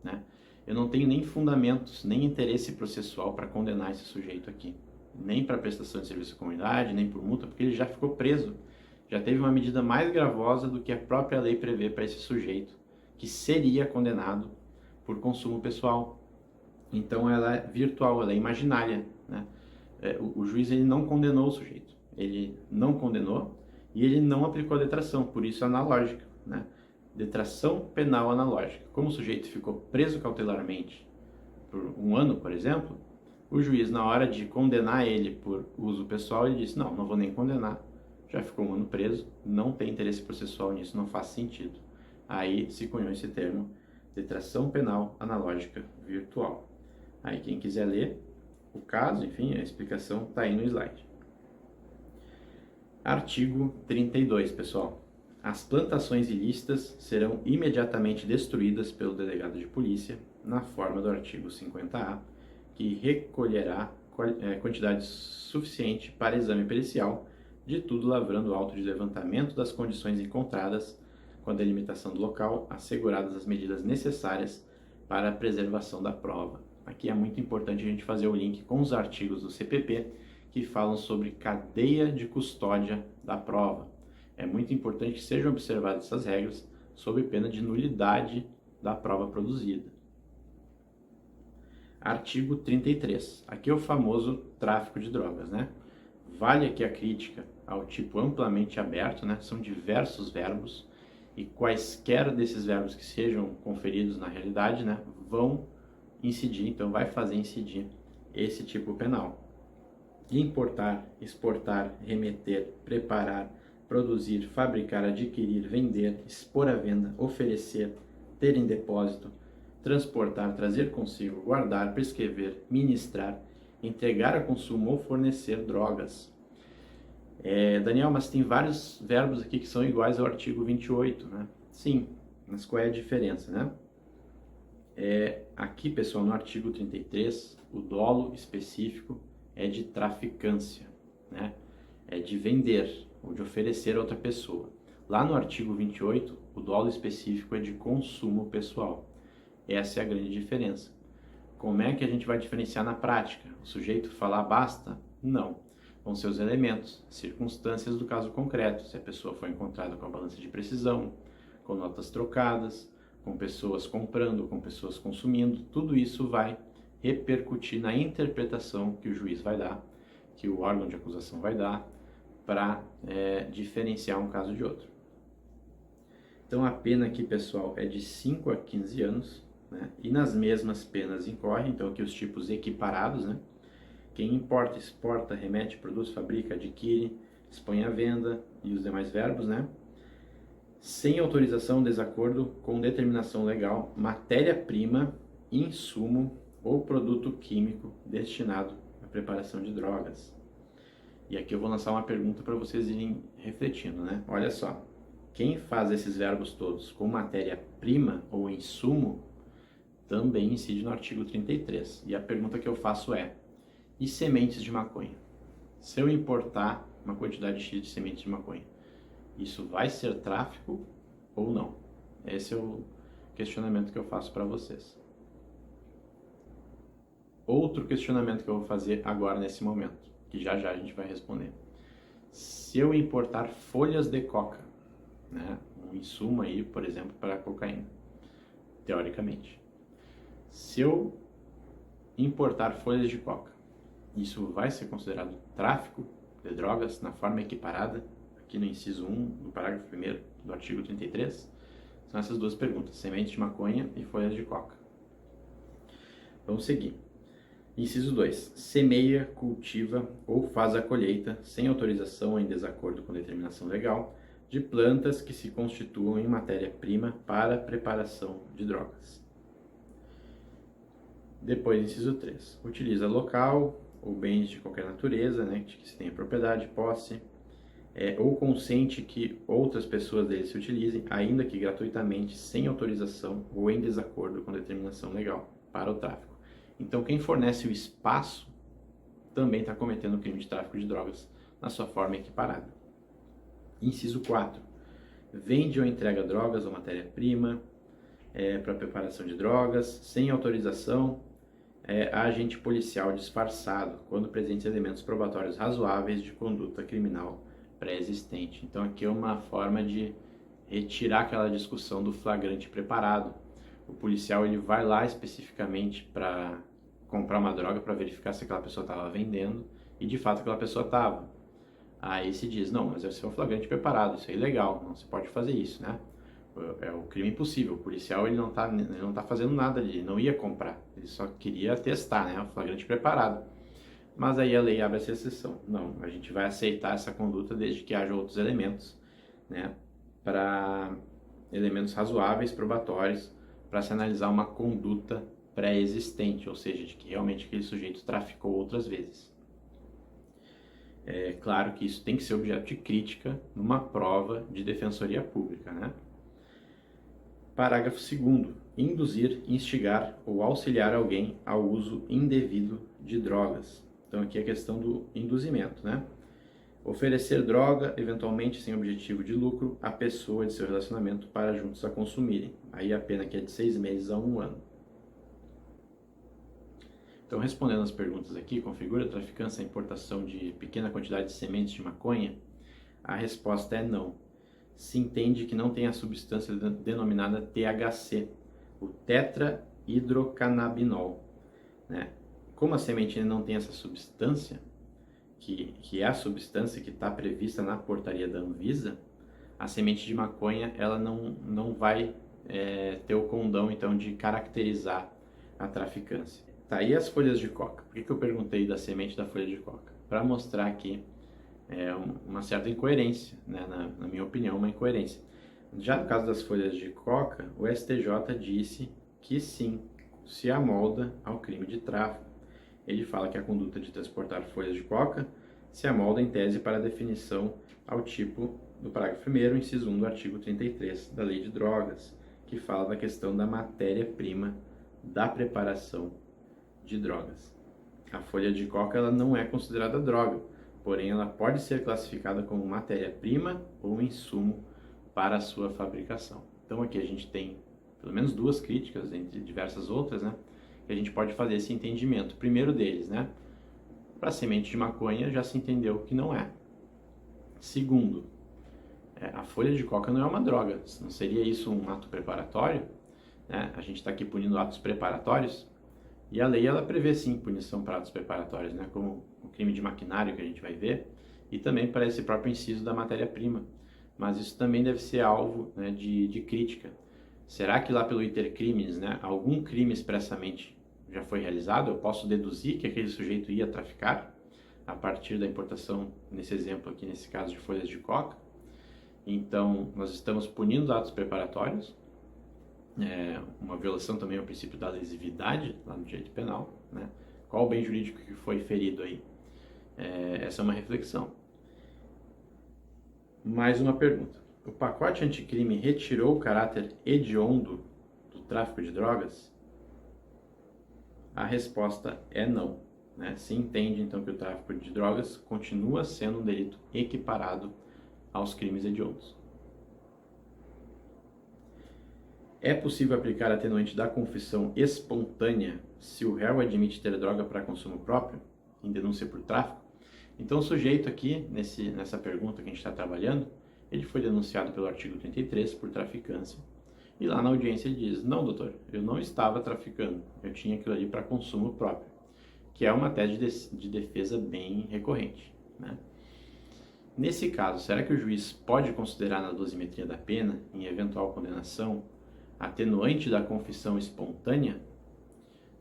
Speaker 1: né? Eu não tenho nem fundamentos, nem interesse processual para condenar esse sujeito aqui. Nem para prestação de serviço à comunidade, nem por multa, porque ele já ficou preso. Já teve uma medida mais gravosa do que a própria lei prevê para esse sujeito, que seria condenado por consumo pessoal. Então ela é virtual, ela é imaginária, né? O juiz ele não condenou o sujeito, ele não condenou e ele não aplicou a detração, por isso é analógica, né? Detração penal analógica. Como o sujeito ficou preso cautelarmente por 1 ano, por exemplo, o juiz, na hora de condenar ele por uso pessoal, ele disse: não vou nem condenar, já ficou 1 ano preso, não tem interesse processual nisso, não faz sentido. Aí se cunhou esse termo, detração penal analógica virtual. Aí quem quiser ler o caso, enfim, a explicação está aí no slide. Artigo 32, pessoal. As plantações ilícitas serão imediatamente destruídas pelo delegado de polícia, na forma do artigo 50A, que recolherá quantidade suficiente para exame pericial, de tudo lavrando auto de levantamento das condições encontradas com a delimitação do local, asseguradas as medidas necessárias para a preservação da prova. Aqui é muito importante a gente fazer o link com os artigos do CPP que falam sobre cadeia de custódia da prova. É muito importante que sejam observadas essas regras sob pena de nulidade da prova produzida. Artigo 33. Aqui é o famoso tráfico de drogas, né? Vale aqui a crítica ao tipo amplamente aberto, né? São diversos verbos e quaisquer desses verbos que sejam conferidos na realidade, né, vão incidir, então vai fazer incidir esse tipo penal. Importar, exportar, remeter, preparar, produzir, fabricar, adquirir, vender, expor à venda, oferecer, ter em depósito, transportar, trazer consigo, guardar, prescrever, ministrar, entregar a consumo ou fornecer drogas. Daniel, mas tem vários verbos aqui que são iguais ao artigo 28, né? Sim, mas qual é a diferença, né? Aqui, pessoal, no artigo 33, o dolo específico é de traficância, né? É de vender ou de oferecer a outra pessoa. Lá no artigo 28, o dolo específico é de consumo pessoal. Essa é a grande diferença. Como é que a gente vai diferenciar na prática? O sujeito falar basta? Não. Vão ser os elementos, circunstâncias do caso concreto, se a pessoa foi encontrada com a balança de precisão, com notas trocadas, com pessoas comprando, com pessoas consumindo, tudo isso vai repercutir na interpretação que o juiz vai dar, que o órgão de acusação vai dar, para diferenciar um caso de outro. Então a pena aqui, pessoal, é de 5 a 15 anos, né? E nas mesmas penas incorre, então aqui os tipos equiparados, né? Quem importa, exporta, remete, produz, fabrica, adquire, expõe à venda e os demais verbos, né? sem autorização ou desacordo com determinação legal, matéria-prima, insumo ou produto químico destinado à preparação de drogas. E aqui eu vou lançar uma pergunta para vocês irem refletindo, né? Olha só, quem faz esses verbos todos com matéria-prima ou insumo também incide no artigo 33. E a pergunta que eu faço é: e sementes de maconha? Se eu importar uma quantidade X de sementes de maconha, isso vai ser tráfico ou não? Esse é o questionamento que eu faço para vocês. Outro questionamento que eu vou fazer agora nesse momento, que já a gente vai responder. Se eu importar folhas de coca, né, um insumo aí, por exemplo, para cocaína, teoricamente. Se eu importar folhas de coca, isso vai ser considerado tráfico de drogas na forma equiparada? Aqui no inciso 1, no parágrafo 1º do artigo 33, são essas duas perguntas, sementes de maconha e folhas de coca. Vamos seguir. Inciso 2. Semeia, cultiva ou faz a colheita, sem autorização ou em desacordo com determinação legal, de plantas que se constituam em matéria-prima para preparação de drogas. Depois, inciso 3. Utiliza local ou bens de qualquer natureza, né, de que se tenha propriedade, posse, ou consente que outras pessoas dele se utilizem, ainda que gratuitamente, sem autorização ou em desacordo com determinação legal, para o tráfico. Então, quem fornece o espaço também está cometendo o crime de tráfico de drogas na sua forma equiparada. Inciso 4. Vende ou entrega drogas ou matéria-prima para preparação de drogas, sem autorização, a agente policial disfarçado, quando presentes elementos probatórios razoáveis de conduta criminal pré-existente. Então aqui é uma forma de retirar aquela discussão do flagrante preparado. O policial ele vai lá especificamente para comprar uma droga para verificar se aquela pessoa estava vendendo e de fato aquela pessoa estava. Aí se diz, não, mas esse é um flagrante preparado, isso é ilegal, não se pode fazer isso, né? É o crime impossível, o policial ele não tá fazendo nada ali, ele não ia comprar, ele só queria testar, né? O flagrante preparado. Mas aí a lei abre essa exceção. Não, a gente vai aceitar essa conduta desde que haja outros elementos, né, para elementos razoáveis, probatórios, para se analisar uma conduta pré-existente, ou seja, de que realmente aquele sujeito traficou outras vezes. É claro que isso tem que ser objeto de crítica numa prova de defensoria pública, né? Parágrafo 2º. Induzir, instigar ou auxiliar alguém ao uso indevido de drogas. Então aqui é a questão do induzimento, né? Oferecer droga, eventualmente sem objetivo de lucro, à pessoa de seu relacionamento para juntos a consumirem. Aí a pena que é de 6 meses a 1 ano. Então, respondendo as perguntas aqui, configura a traficância a importação de pequena quantidade de sementes de maconha? A resposta é não. Se entende que não tem a substância denominada THC, o tetrahidrocannabinol, né? Como a sementinha não tem essa substância, que é a substância que está prevista na portaria da Anvisa, a semente de maconha ela não vai ter o condão então de caracterizar a traficância. Tá aí as folhas de coca. Por que eu perguntei da semente da folha de coca? Para mostrar aqui uma certa incoerência, né? Na minha opinião, uma incoerência. Já no caso das folhas de coca, o STJ disse que sim, se amolda ao crime de tráfico. Ele fala que a conduta de transportar folhas de coca se amolda em tese para a definição ao tipo do parágrafo 1º, inciso 1 do artigo 33 da Lei de Drogas, que fala da questão da matéria-prima da preparação de drogas. A folha de coca ela não é considerada droga, porém ela pode ser classificada como matéria-prima ou insumo para a sua fabricação. Então aqui a gente tem pelo menos duas críticas, entre diversas outras, né, que a gente pode fazer esse entendimento. O primeiro deles, né, para a semente de maconha já se entendeu que não é. Segundo, a folha de coca não é uma droga, não seria isso um ato preparatório? Né? A gente está aqui punindo atos preparatórios, e a lei ela prevê sim punição para atos preparatórios, né, como o crime de maquinário que a gente vai ver, e também para esse próprio inciso da matéria-prima. Mas isso também deve ser alvo, né, de crítica. Será que lá pelo iter crimes, né, algum crime expressamente já foi realizado? Eu posso deduzir que aquele sujeito ia traficar a partir da importação, nesse exemplo aqui, nesse caso de folhas de coca? Então, nós estamos punindo atos preparatórios, uma violação também ao princípio da lesividade, lá no direito penal, né? Qual o bem jurídico que foi ferido aí? Essa é uma reflexão. Mais uma pergunta. O pacote anticrime retirou o caráter hediondo do tráfico de drogas? A resposta é não, né? Se entende, então, que o tráfico de drogas continua sendo um delito equiparado aos crimes hediondos. É possível aplicar atenuante da confissão espontânea se o réu admite ter droga para consumo próprio, em denúncia por tráfico? Então, o sujeito aqui, nessa pergunta que a gente está trabalhando, ele foi denunciado pelo artigo 33 por traficância. E lá na audiência ele diz: não, doutor, eu não estava traficando, eu tinha aquilo ali para consumo próprio, que é uma tese de defesa bem recorrente, né? Nesse caso, será que o juiz pode considerar na dosimetria da pena, em eventual condenação, atenuante da confissão espontânea?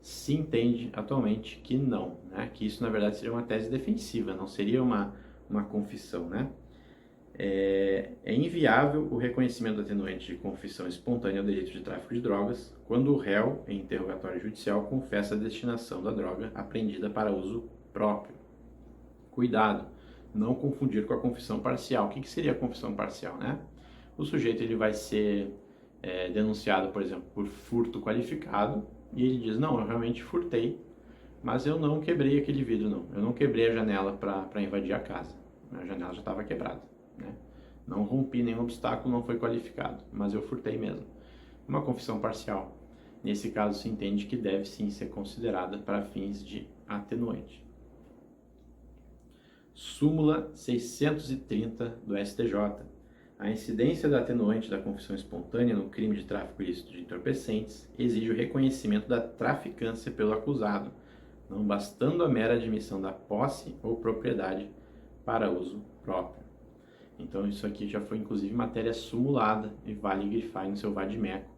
Speaker 1: Se entende atualmente que não, né? Que isso na verdade seria uma tese defensiva, não seria uma confissão, né? É inviável o reconhecimento do atenuante de confissão espontânea ao delito de tráfico de drogas quando o réu, em interrogatório judicial, confessa a destinação da droga apreendida para uso próprio. Cuidado, não confundir com a confissão parcial. O que seria a confissão parcial, né? O sujeito ele vai ser denunciado, por exemplo, por furto qualificado, e ele diz: não, eu realmente furtei, mas eu não quebrei aquele vidro, não. Eu não quebrei a janela para invadir a casa. A janela já estava quebrada, né? Não rompi nenhum obstáculo, não foi qualificado, mas eu furtei mesmo. Uma confissão parcial, nesse caso, se entende que deve sim ser considerada para fins de atenuante. Súmula 630 do STJ. A incidência da atenuante da confissão espontânea no crime de tráfico ilícito de entorpecentes exige o reconhecimento da traficância pelo acusado, não bastando a mera admissão da posse ou propriedade para uso próprio. Então isso aqui já foi inclusive matéria sumulada e vale grifar no seu vade-mecum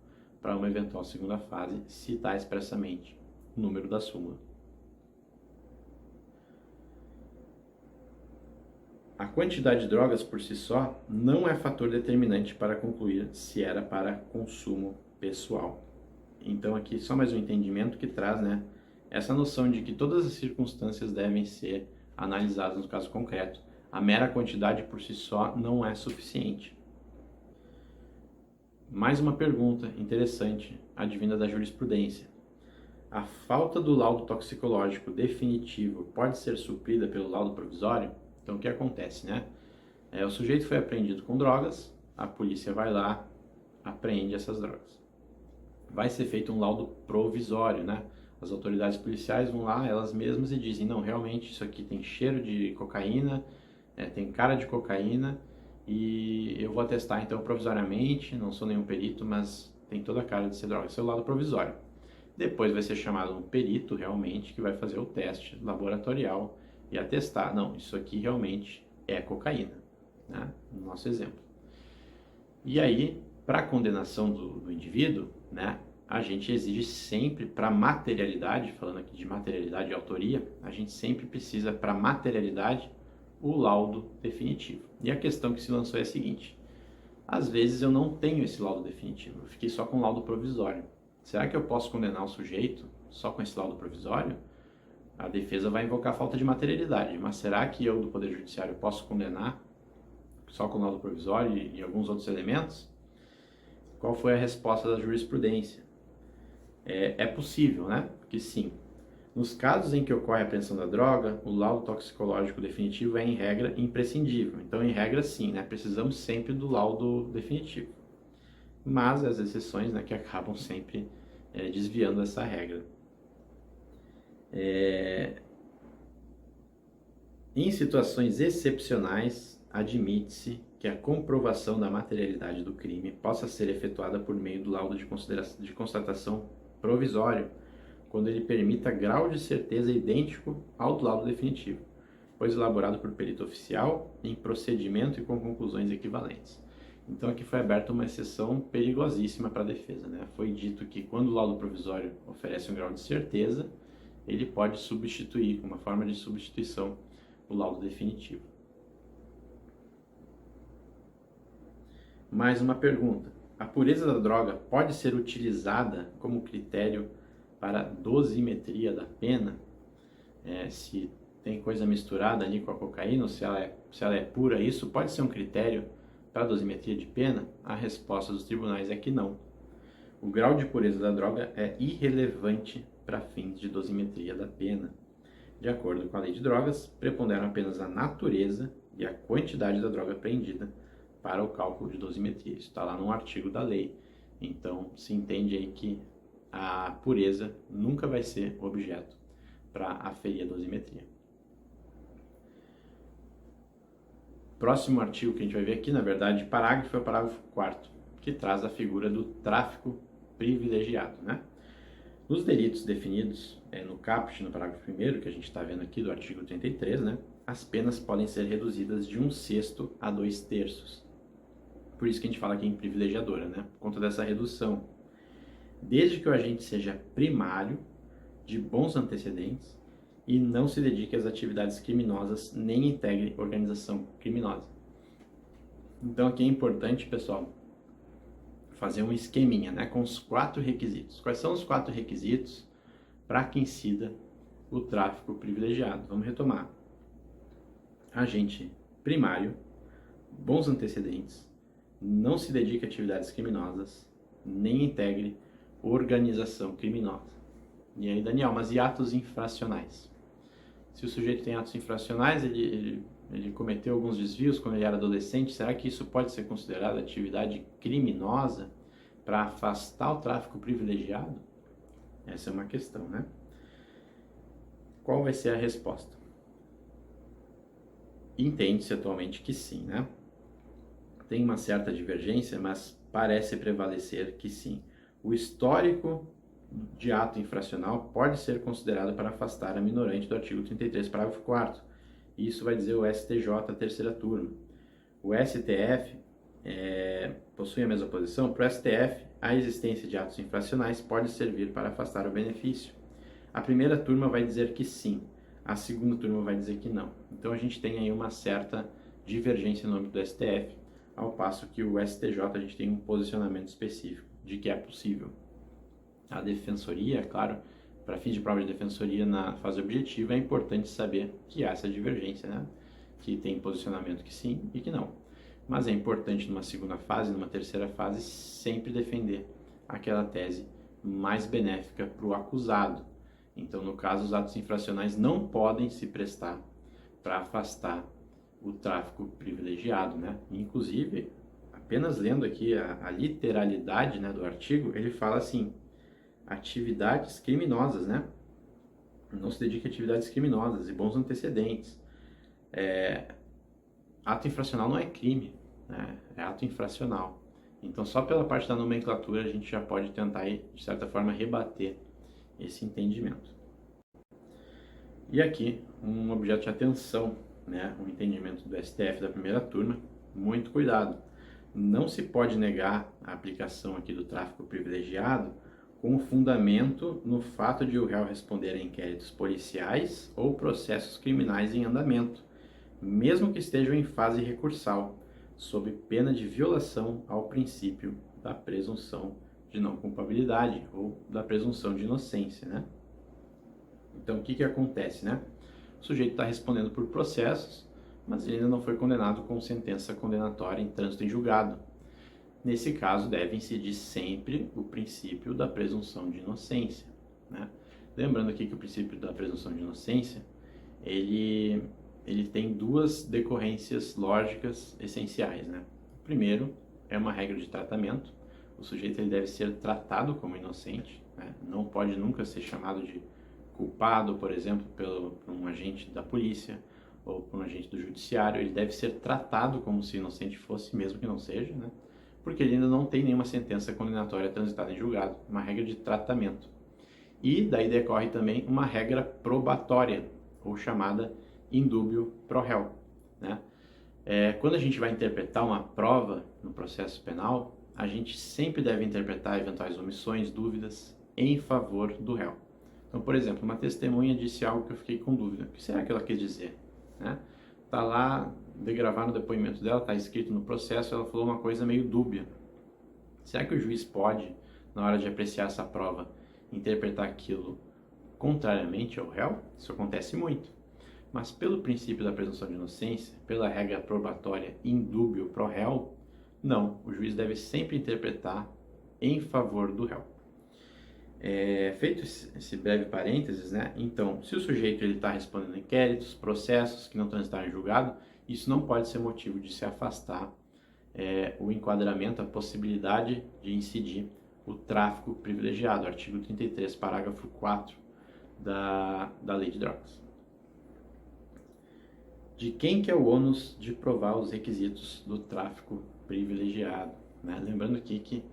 Speaker 1: para uma eventual segunda fase, citar expressamente o número da súmula. A quantidade de drogas por si só não é fator determinante para concluir se era para consumo pessoal. Então aqui só mais um entendimento que traz, né, essa noção de que todas as circunstâncias devem ser analisadas no caso concreto. A mera quantidade por si só não é suficiente. Mais uma pergunta interessante, advinda da jurisprudência. A falta do laudo toxicológico definitivo pode ser suprida pelo laudo provisório? Então, o que acontece, né? O sujeito foi apreendido com drogas, a polícia vai lá, apreende essas drogas. Vai ser feito um laudo provisório, né? As autoridades policiais vão lá, elas mesmas, e dizem: não, realmente isso aqui tem cheiro de cocaína, tem cara de cocaína, e eu vou atestar então provisoriamente, não sou nenhum perito, mas tem toda a cara de ser droga. Esse é o laudo provisório. Depois vai ser chamado um perito realmente que vai fazer o teste laboratorial e atestar: não, isso aqui realmente é cocaína, né? No nosso exemplo. E aí, para a condenação do indivíduo, né, a gente exige sempre, para materialidade, falando aqui de materialidade e autoria, a gente sempre precisa, para materialidade, o laudo definitivo. E a questão que se lançou é a seguinte: às vezes eu não tenho esse laudo definitivo, eu fiquei só com o laudo provisório. Será que eu posso condenar o sujeito só com esse laudo provisório? A defesa vai invocar falta de materialidade, mas será que eu, do Poder Judiciário, posso condenar só com o laudo provisório e alguns outros elementos? Qual foi a resposta da jurisprudência? É possível, né? Porque sim. Nos casos em que ocorre a apreensão da droga, o laudo toxicológico definitivo é, em regra, imprescindível. Então, em regra, sim, né? Precisamos sempre do laudo definitivo. Mas as exceções, né, que acabam sempre desviando essa regra. Em situações excepcionais, admite-se que a comprovação da materialidade do crime possa ser efetuada por meio do laudo de constatação provisório, quando ele permita grau de certeza idêntico ao do laudo definitivo, pois elaborado por perito oficial, em procedimento e com conclusões equivalentes. Então aqui foi aberta uma exceção perigosíssima para a defesa, né? Foi dito que quando o laudo provisório oferece um grau de certeza, ele pode substituir, uma forma de substituição, o laudo definitivo. Mais uma pergunta: a pureza da droga pode ser utilizada como critério para a dosimetria da pena? Se tem coisa misturada ali com a cocaína, ou se ela é pura, isso pode ser um critério para a dosimetria de pena? A resposta dos tribunais é que não. O grau de pureza da droga é irrelevante para fins de dosimetria da pena. De acordo com a lei de drogas, preponderam apenas a natureza e a quantidade da droga apreendida para o cálculo de dosimetria. Isso está lá num artigo da lei. Então, se entende aí que a pureza nunca vai ser objeto para aferir a dosimetria. Próximo artigo que a gente vai ver aqui, na verdade, parágrafo é o parágrafo 4º, que traz a figura do tráfico privilegiado, né? Nos delitos definidos no caput, no parágrafo 1º, que a gente está vendo aqui do artigo 33, né, as penas podem ser reduzidas de 1/6 a 2/3. Por isso que a gente fala aqui em privilegiadora, né, por conta dessa redução. Desde que o agente seja primário, de bons antecedentes e não se dedique às atividades criminosas nem integre organização criminosa. Então aqui é importante, pessoal, fazer um esqueminha, né, com os 4 requisitos. Quais são os 4 requisitos para que incida o tráfico privilegiado? Vamos retomar. Agente primário, bons antecedentes, não se dedique a atividades criminosas, nem integre organização criminosa. E aí, Daniel, mas e atos infracionais? Se o sujeito tem atos infracionais, ele cometeu alguns desvios quando ele era adolescente, será que isso pode ser considerado atividade criminosa para afastar o tráfico privilegiado? Essa é uma questão, né? Qual vai ser a resposta? Entende-se atualmente que sim, né? Tem uma certa divergência, mas parece prevalecer que sim. O histórico de ato infracional pode ser considerado para afastar a minorante do artigo 33, parágrafo 4º. Isso vai dizer o STJ, terceira turma. O STF possui a mesma posição. Para o STF, a existência de atos infracionais pode servir para afastar o benefício. A primeira turma vai dizer que sim, a segunda turma vai dizer que não. Então a gente tem aí uma certa divergência no âmbito do STF, ao passo que o STJ a gente tem um posicionamento específico de que é possível. A defensoria, claro, para fins de prova de defensoria na fase objetiva, é importante saber que há essa divergência, né? Que tem posicionamento que sim e que não. Mas é importante numa segunda fase, numa terceira fase, sempre defender aquela tese mais benéfica para o acusado. Então, no caso, os atos infracionais não podem se prestar para afastar o tráfico privilegiado, né? Inclusive, apenas lendo aqui a literalidade, né, do artigo, ele fala assim: atividades criminosas, né? Não se dedica a atividades criminosas e bons antecedentes. Ato infracional não é crime, né? É ato infracional. Então, só pela parte da nomenclatura a gente já pode tentar, de certa forma, rebater esse entendimento. E aqui, um objeto de atenção, né? Um entendimento do STF da primeira turma. Muito cuidado. Não se pode negar a aplicação aqui do tráfico privilegiado com fundamento no fato de o réu responder a inquéritos policiais ou processos criminais em andamento, mesmo que estejam em fase recursal, sob pena de violação ao princípio da presunção de não culpabilidade ou da presunção de inocência, né? Então, o que acontece, né? O sujeito está respondendo por processos, mas ele ainda não foi condenado com sentença condenatória em trânsito em julgado. Nesse caso, deve incidir sempre o princípio da presunção de inocência, né? Lembrando aqui que o princípio da presunção de inocência, ele tem 2 decorrências lógicas essenciais, né? O primeiro é uma regra de tratamento. O sujeito ele deve ser tratado como inocente, né? Não pode nunca ser chamado de culpado, por exemplo, por um agente da polícia ou por um agente do judiciário. Ele deve ser tratado como se inocente fosse, mesmo que não seja, né? Porque ele ainda não tem nenhuma sentença condenatória transitada em julgado, uma regra de tratamento. E daí decorre também uma regra probatória, ou chamada indúbio pro réu, né? Quando a gente vai interpretar uma prova no processo penal, a gente sempre deve interpretar eventuais omissões, dúvidas, em favor do réu. Então, por exemplo, uma testemunha disse algo que eu fiquei com dúvida. O que será que ela quis dizer, né? Tá lá de gravar no depoimento dela, está escrito no processo, ela falou uma coisa meio dúbia. Será que o juiz pode, na hora de apreciar essa prova, interpretar aquilo contrariamente ao réu? Isso acontece muito. Mas pelo princípio da presunção de inocência, pela regra probatória indúbio pro réu, não, o juiz deve sempre interpretar em favor do réu. Feito esse breve parênteses, né? Então, se o sujeito está respondendo inquéritos, processos que não transitaram em julgado, isso não pode ser motivo de se afastar o enquadramento, a possibilidade de incidir o tráfico privilegiado, artigo 33, parágrafo 4 da Lei de Drogas. De quem que é o ônus de provar os requisitos do tráfico privilegiado, né? Lembrando aqui que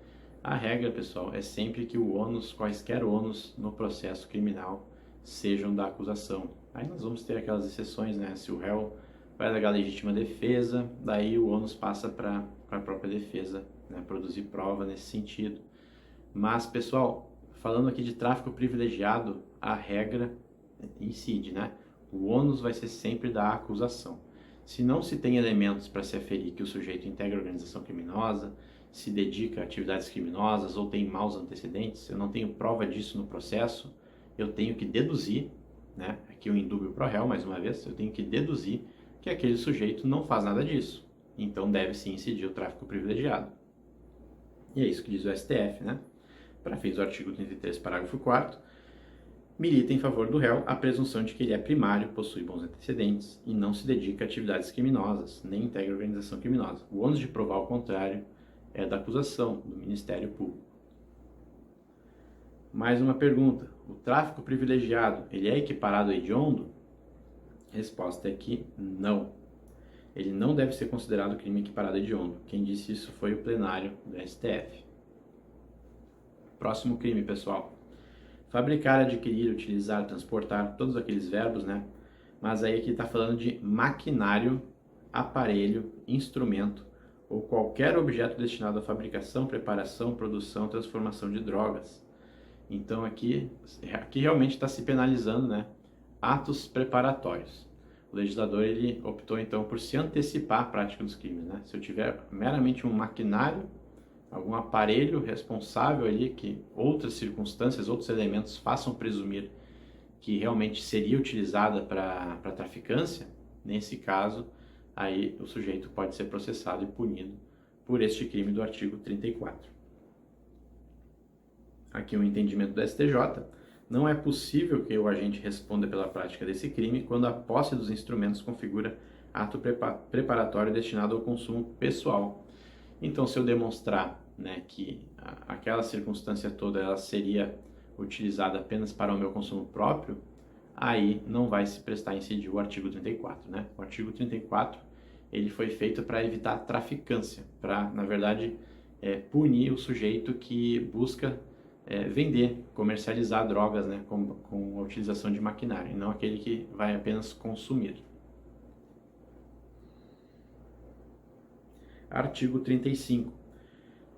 Speaker 1: a regra, pessoal, é sempre que o ônus, quaisquer ônus no processo criminal sejam da acusação. Aí nós vamos ter aquelas exceções, né? Se o réu vai alegar legítima defesa, daí o ônus passa para a própria defesa, né? Produzir prova nesse sentido. Mas, pessoal, falando aqui de tráfico privilegiado, a regra incide, né? O ônus vai ser sempre da acusação. Se não se tem elementos para se aferir que o sujeito integra a organização criminosa, se dedica a atividades criminosas ou tem maus antecedentes, eu não tenho prova disso no processo, eu tenho que deduzir, né? Aqui o indúbio pro réu, mais uma vez, eu tenho que deduzir que aquele sujeito não faz nada disso. Então deve sim incidir o tráfico privilegiado. E é isso que diz o STF, né? Para fins do artigo 33, parágrafo 4º, milita em favor do réu a presunção de que ele é primário, possui bons antecedentes e não se dedica a atividades criminosas, nem integra organização criminosa. O ônus de provar o contrário é da acusação, do Ministério Público. Mais uma pergunta. O tráfico privilegiado, ele é equiparado a hediondo? Resposta é que não. Ele não deve ser considerado crime equiparado a hediondo. Quem disse isso foi o plenário do STF. Próximo crime, pessoal. Fabricar, adquirir, utilizar, transportar, todos aqueles verbos, né? Mas aí aqui está falando de maquinário, aparelho, instrumento ou qualquer objeto destinado à fabricação, preparação, produção, transformação de drogas. Então aqui realmente está se penalizando, né? Atos preparatórios. O legislador ele optou então por se antecipar à prática dos crimes, né? Se eu tiver meramente um maquinário, algum aparelho responsável ali, que outras circunstâncias, outros elementos façam presumir que realmente seria utilizada para traficância, nesse caso, aí o sujeito pode ser processado e punido por este crime do artigo 34. Aqui um entendimento do STJ. Não é possível que o agente responda pela prática desse crime quando a posse dos instrumentos configura ato preparatório destinado ao consumo pessoal. Então, se eu demonstrar, né, que aquela circunstância toda ela seria utilizada apenas para o meu consumo próprio, aí não vai se prestar a incidir o artigo 34, né? O artigo 34 ele foi feito para evitar traficância, para, na verdade, punir o sujeito que busca vender, comercializar drogas, né, com a utilização de maquinário, e não aquele que vai apenas consumir. Artigo 35.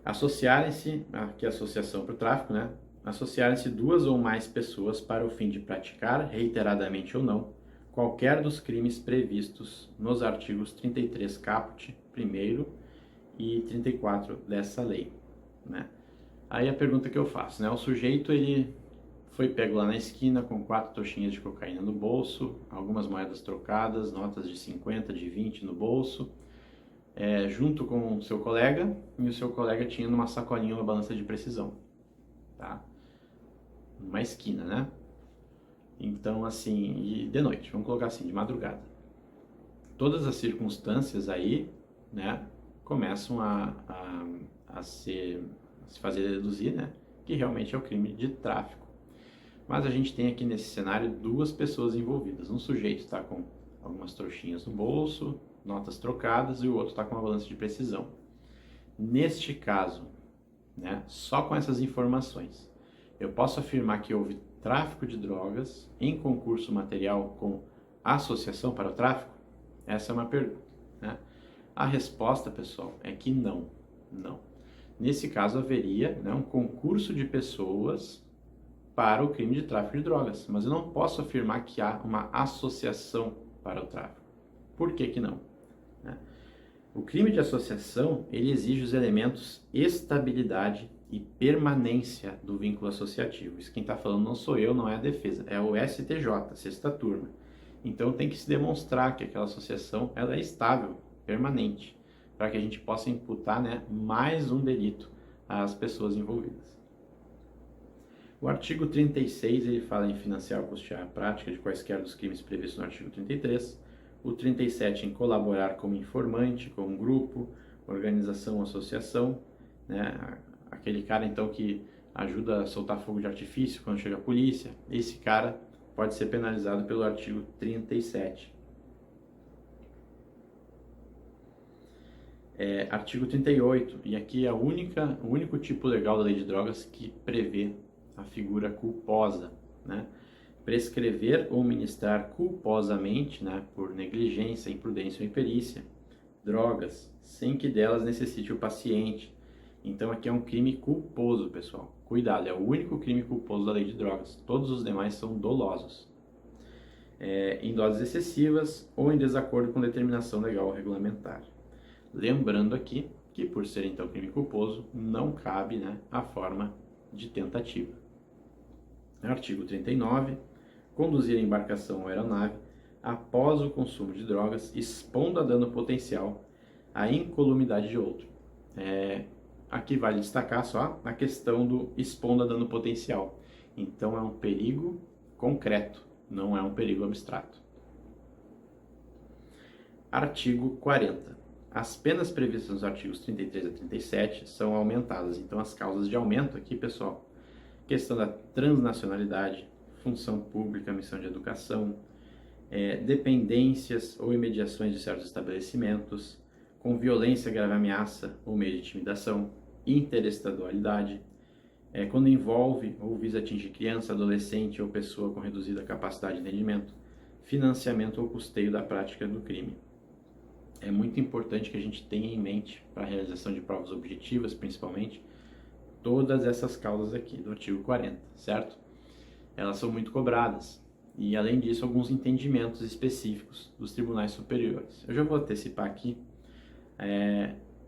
Speaker 1: Associarem-se, aqui a associação para o tráfico, né? Associarem-se duas ou mais pessoas para o fim de praticar, reiteradamente ou não, qualquer dos crimes previstos nos artigos 33 caput, 1º, e 34 dessa lei, né? Aí a pergunta que eu faço, né? O sujeito ele foi pego lá na esquina com 4 trouxinhas de cocaína no bolso, algumas moedas trocadas, notas de 50, de 20 no bolso, junto com o seu colega, e o seu colega tinha numa sacolinha uma balança de precisão, tá? Numa esquina, né? Então, assim, e de noite, vamos colocar assim, de madrugada. Todas as circunstâncias aí, né, começam a se fazer deduzir, né, que realmente é o crime de tráfico. Mas a gente tem aqui nesse cenário duas pessoas envolvidas. Um sujeito está com algumas trouxinhas no bolso, notas trocadas, e o outro está com uma balança de precisão. Neste caso, né, só com essas informações, eu posso afirmar que houve tráfico de drogas em concurso material com associação para o tráfico? Essa é uma pergunta, né? A resposta, pessoal, é que não. Não. Nesse caso, haveria, né, um concurso de pessoas para o crime de tráfico de drogas, mas eu não posso afirmar que há uma associação para o tráfico. Por que que não? né? O crime de associação, ele exige os elementos estabilidade e permanência do vínculo associativo. Isso quem está falando não sou eu, não é a defesa, é o STJ, sexta turma. Então tem que se demonstrar que aquela associação ela é estável, permanente, para que a gente possa imputar, né, mais um delito às pessoas envolvidas. O artigo 36 ele fala em financiar ou custear a prática de quaisquer dos crimes previstos no artigo 33. O 37 em colaborar como informante, como grupo, organização ou associação, né? Aquele cara então que ajuda a soltar fogo de artifício quando chega a polícia, esse cara pode ser penalizado pelo artigo 37. Artigo 38, e aqui é o único tipo legal da lei de drogas que prevê a figura culposa, né? Prescrever ou ministrar culposamente, né, por negligência, imprudência ou imperícia, drogas, sem que delas necessite o paciente. Então aqui é um crime culposo, pessoal. Cuidado, é o único crime culposo da lei de drogas. Todos os demais são dolosos. Em doses excessivas ou em desacordo com determinação legal ou regulamentar. Lembrando aqui que, por ser então crime culposo, não cabe, né, a forma de tentativa. Artigo 39. Conduzir a embarcação ou aeronave após o consumo de drogas, expondo a dano potencial a incolumidade de outro. Aqui vale destacar só a questão do expondo a dano potencial. Então é um perigo concreto, não é um perigo abstrato. Artigo 40. As penas previstas nos artigos 33 a 37 são aumentadas. Então as causas de aumento aqui, pessoal, questão da transnacionalidade, função pública, missão de educação, dependências ou imediações de certos estabelecimentos, com violência, grave ameaça ou meio de intimidação, interestadualidade, quando envolve ou visa atingir criança, adolescente ou pessoa com reduzida capacidade de entendimento, financiamento ou custeio da prática do crime. É muito importante que a gente tenha em mente, para a realização de provas objetivas, principalmente, todas essas causas aqui do artigo 40, certo? Elas são muito cobradas. E, além disso, alguns entendimentos específicos dos tribunais superiores. Eu já vou antecipar aqui,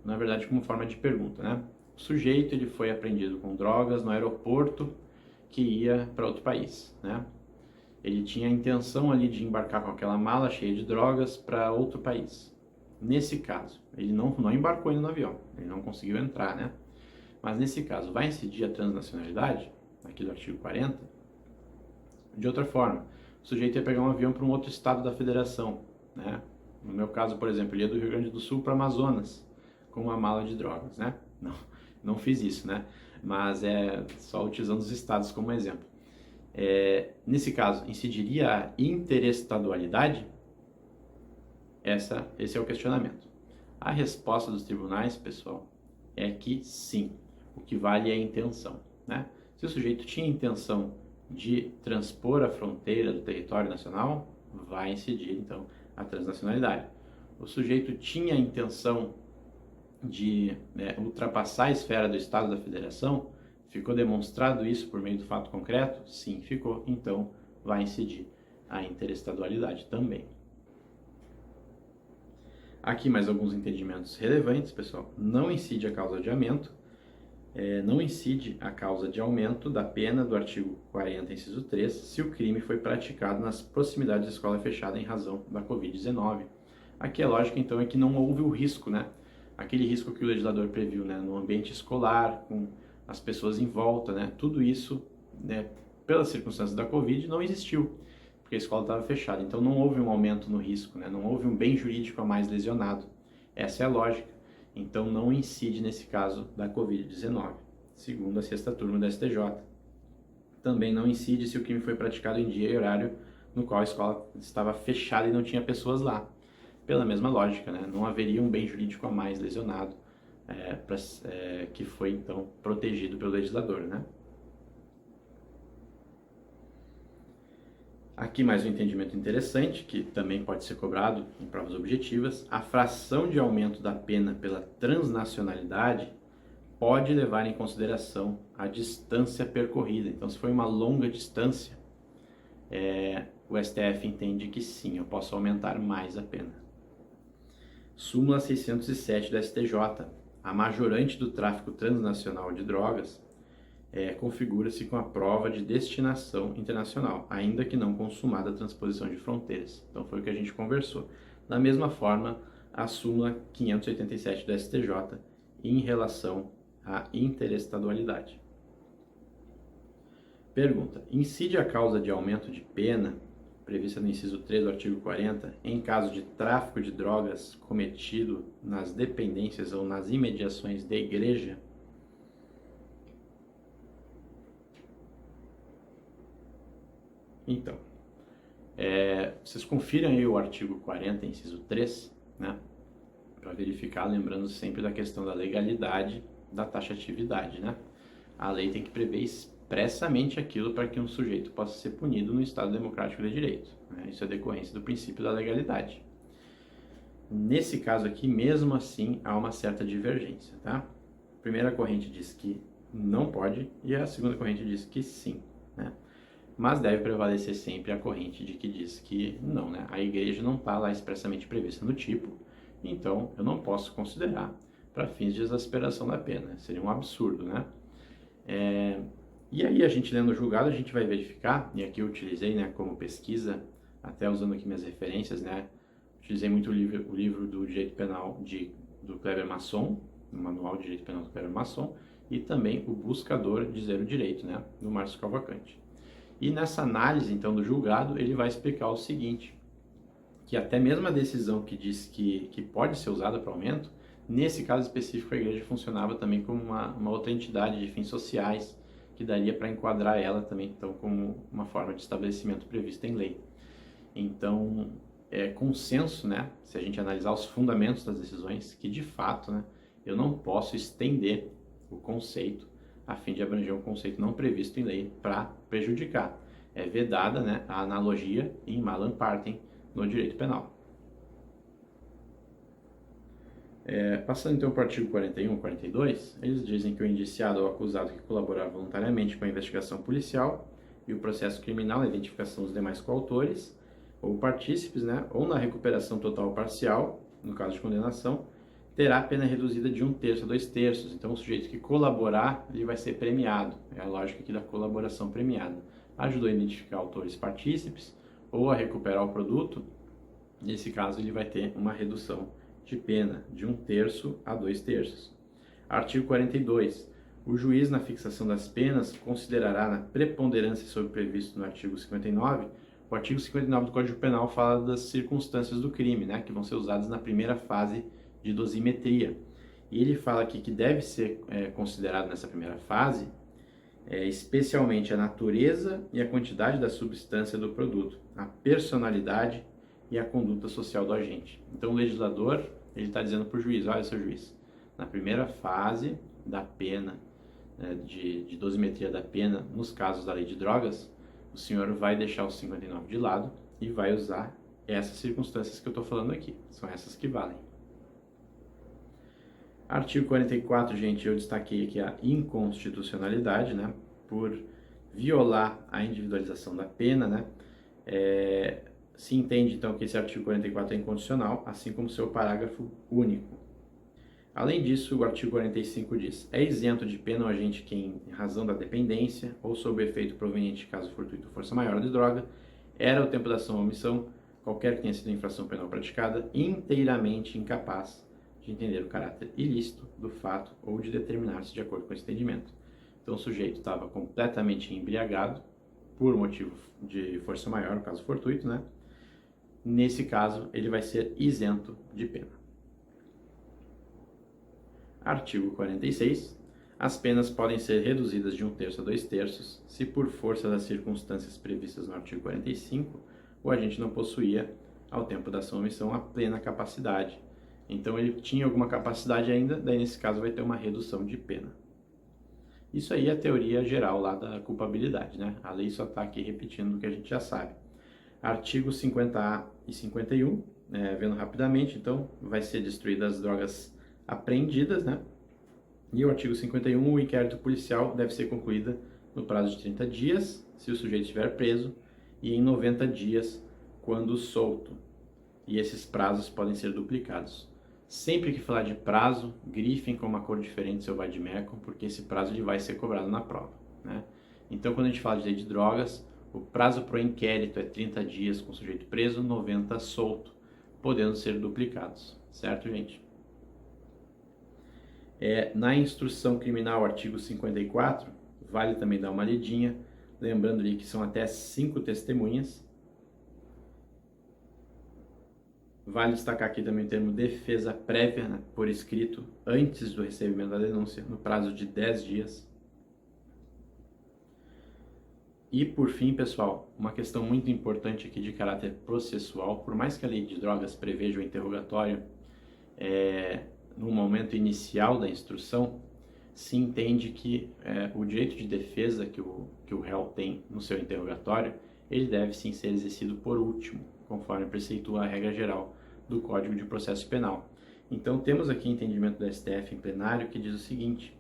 Speaker 1: na verdade, como forma de pergunta, né? O sujeito ele foi apreendido com drogas no aeroporto que ia para outro país, né? Ele tinha a intenção ali de embarcar com aquela mala cheia de drogas para outro país. Nesse caso, ele não embarcou ainda no avião, ele não conseguiu entrar, né? Mas nesse caso, vai incidir a transnacionalidade, aqui do artigo 40? De outra forma, o sujeito ia pegar um avião para um outro estado da federação, né? No meu caso, por exemplo, ele ia do Rio Grande do Sul para Amazonas com uma mala de drogas, né? Não fiz isso, né? Mas só utilizando os estados como exemplo. Nesse caso, incidiria a interestadualidade? Esse é o questionamento. A resposta dos tribunais, pessoal, é que sim. O que vale é a intenção, né? Se o sujeito tinha intenção de transpor a fronteira do território nacional, vai incidir, então, a transnacionalidade. O sujeito tinha a intenção de ultrapassar a esfera do Estado da Federação, ficou demonstrado isso por meio do fato concreto? Sim, ficou. Então, vai incidir a interestadualidade também. Aqui mais alguns entendimentos relevantes, pessoal. Não incide a causa de aumento, não incide a causa de aumento da pena do artigo 40, inciso 3, se o crime foi praticado nas proximidades da escola fechada em razão da Covid-19. Aqui a lógica, então, é que não houve o risco, né? Aquele risco que o legislador previu, né? No ambiente escolar, com as pessoas em volta, né? Tudo isso, né, pelas circunstâncias da Covid, não existiu, porque a escola estava fechada. Então não houve um aumento no risco, né? Não houve um bem jurídico a mais lesionado. Essa é a lógica. Então não incide nesse caso da Covid-19, segundo a sexta turma da STJ. Também não incide se o crime foi praticado em dia e horário no qual a escola estava fechada e não tinha pessoas lá. Pela mesma lógica, né? Não haveria um bem jurídico a mais lesionado, que foi então protegido pelo legislador, né? Aqui mais um entendimento interessante, que também pode ser cobrado em provas objetivas. A fração de aumento da pena pela transnacionalidade pode levar em consideração a distância percorrida. Então, se foi uma longa distância, o STF entende que sim, eu posso aumentar mais a pena. Súmula 607 da STJ, a majorante do tráfico transnacional de drogas configura-se com a prova de destinação internacional, ainda que não consumada a transposição de fronteiras. Então foi o que a gente conversou. Da mesma forma, a súmula 587 da STJ em relação à interestadualidade. Pergunta: incide a causa de aumento de pena prevista no inciso 3 do artigo 40 em caso de tráfico de drogas cometido nas dependências ou nas imediações da igreja? Então, vocês confiram aí o artigo 40, inciso 3, né? Para verificar, lembrando sempre da questão da legalidade da taxatividade, né? A lei tem que prever expressamente aquilo para que um sujeito possa ser punido no Estado Democrático de Direito, né? Isso é decorrência do princípio da legalidade. Nesse caso aqui, mesmo assim, há uma certa divergência, tá? A primeira corrente diz que não pode e a segunda corrente diz que sim, né? Mas deve prevalecer sempre a corrente de que diz que não, né? A igreja não está lá expressamente prevista no tipo, então eu não posso considerar para fins de exasperação da pena. Seria um absurdo, né? E aí a gente lendo o julgado, a gente vai verificar, e aqui eu utilizei, né, como pesquisa, até usando aqui minhas referências, né? Utilizei muito o livro do Direito Penal do Kleber Masson, o Manual de Direito Penal do Kleber Masson, e também o Buscador de Zero Direito, né, do Márcio Cavalcante. E nessa análise, então, do julgado, ele vai explicar o seguinte, que até mesmo a decisão que diz que pode ser usada para aumento, nesse caso específico a igreja funcionava também como uma outra entidade de fins sociais, que daria para enquadrar ela também, então, como uma forma de estabelecimento prevista em lei. Então, é consenso, né, se a gente analisar os fundamentos das decisões, que de fato, né, eu não posso estender o conceito a fim de abranger um conceito não previsto em lei para prejudicar. É vedada, né, a analogia in malam partem no direito penal. Passando então para o artigo 41 e 42, eles dizem que o indiciado ou acusado que colaborar voluntariamente com a investigação policial e o processo criminal, a identificação dos demais coautores ou partícipes, né, ou na recuperação total ou parcial, no caso de condenação, terá a pena reduzida de 1/3 a 2/3. Então, o sujeito que colaborar, ele vai ser premiado. É a lógica aqui da colaboração premiada. Ajudou a identificar autores partícipes ou a recuperar o produto, nesse caso ele vai ter uma redução de pena de 1/3 a 2/3. Artigo 42. O juiz, na fixação das penas, considerará na preponderância sobre o previsto no artigo 59. O artigo 59 do Código Penal fala das circunstâncias do crime, né, que vão ser usadas na primeira fase de dosimetria. E ele fala aqui que deve ser considerado nessa primeira fase, especialmente a natureza e a quantidade da substância do produto, a personalidade e a conduta social do agente. Então o legislador, ele está dizendo para o juiz: olha, seu juiz, na primeira fase da pena, de dosimetria da pena, nos casos da lei de drogas, o senhor vai deixar o 59 de lado e vai usar essas circunstâncias que eu estou falando aqui. São essas que valem. Artigo 44, gente, eu destaquei aqui a inconstitucionalidade, né, por violar a individualização da pena, né, se entende então que esse artigo 44 é incondicional, assim como seu parágrafo único. Além disso, o artigo 45 diz: é isento de pena o agente que, em razão da dependência ou sob efeito proveniente de caso fortuito ou força maior de droga, era o tempo da ação ou omissão, qualquer que tenha sido a infração penal praticada, inteiramente incapaz de entender o caráter ilícito do fato ou de determinar-se de acordo com esse entendimento. Então o sujeito estava completamente embriagado por motivo de força maior, no caso fortuito, né? Nesse caso, ele vai ser isento de pena. Artigo 46. As penas podem ser reduzidas de 1/3 a 2/3 se, por força das circunstâncias previstas no artigo 45, o agente não possuía, ao tempo da ação ou omissão, a plena capacidade. Então ele tinha alguma capacidade ainda, daí nesse caso vai ter uma redução de pena. Isso aí é a teoria geral lá da culpabilidade, né? A lei só está aqui repetindo o que a gente já sabe. Artigos 50A e 51, vendo rapidamente, então vai ser destruídas as drogas apreendidas, né? E o artigo 51, o inquérito policial deve ser concluído no prazo de 30 dias, se o sujeito estiver preso, e em 90 dias, quando solto. E esses prazos podem ser duplicados. Sempre que falar de prazo, grifem com uma cor diferente seu vade-mecum, porque esse prazo ele vai ser cobrado na prova, né? Então, quando a gente fala de lei de drogas, o prazo para o inquérito é 30 dias com o sujeito preso, 90 solto, podendo ser duplicados, certo, gente? Na instrução criminal, artigo 54, vale também dar uma lidinha, lembrando ali que são até 5 testemunhas. Vale destacar aqui também o termo defesa prévia, né, por escrito, antes do recebimento da denúncia, no prazo de 10 dias. E por fim, pessoal, uma questão muito importante aqui de caráter processual, por mais que a lei de drogas preveja o interrogatório no momento inicial da instrução, se entende que o direito de defesa que o réu tem no seu interrogatório, ele deve sim ser exercido por último, conforme preceitua a regra geral do Código de Processo Penal. Então temos aqui entendimento do STF em plenário que diz o seguinte: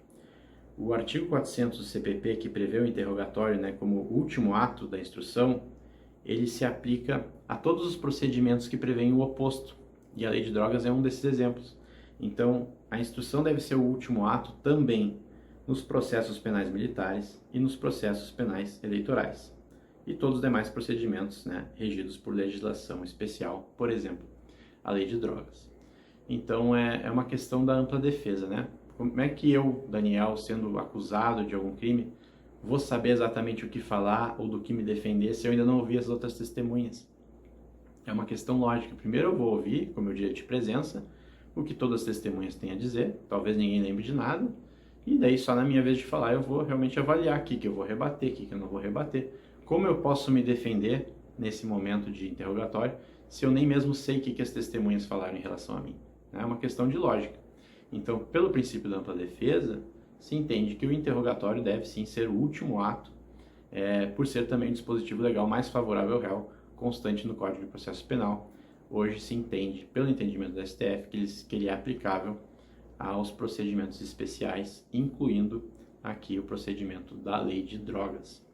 Speaker 1: o artigo 400 do CPP, que prevê o interrogatório, né, como último ato da instrução, ele se aplica a todos os procedimentos que prevêem o oposto, e a lei de drogas é um desses exemplos. Então, a instrução deve ser o último ato também nos processos penais militares e nos processos penais eleitorais, e todos os demais procedimentos, né, regidos por legislação especial, por exemplo, a lei de drogas. Então, é uma questão da ampla defesa, né? Como é que eu, Daniel, sendo acusado de algum crime, vou saber exatamente o que falar ou do que me defender se eu ainda não ouvi as outras testemunhas? É uma questão lógica. Primeiro eu vou ouvir, com o meu direito de presença, o que todas as testemunhas têm a dizer, talvez ninguém lembre de nada, e daí só na minha vez de falar eu vou realmente avaliar aqui que eu vou rebater, aqui que eu não vou rebater. Como eu posso me defender nesse momento de interrogatório se eu nem mesmo sei o que as testemunhas falaram em relação a mim? É uma questão de lógica. Então, pelo princípio da ampla defesa, se entende que o interrogatório deve sim ser o último ato, por ser também o dispositivo legal mais favorável ao réu, constante no Código de Processo Penal. Hoje se entende, pelo entendimento do STF, que ele é aplicável aos procedimentos especiais, incluindo aqui o procedimento da lei de drogas.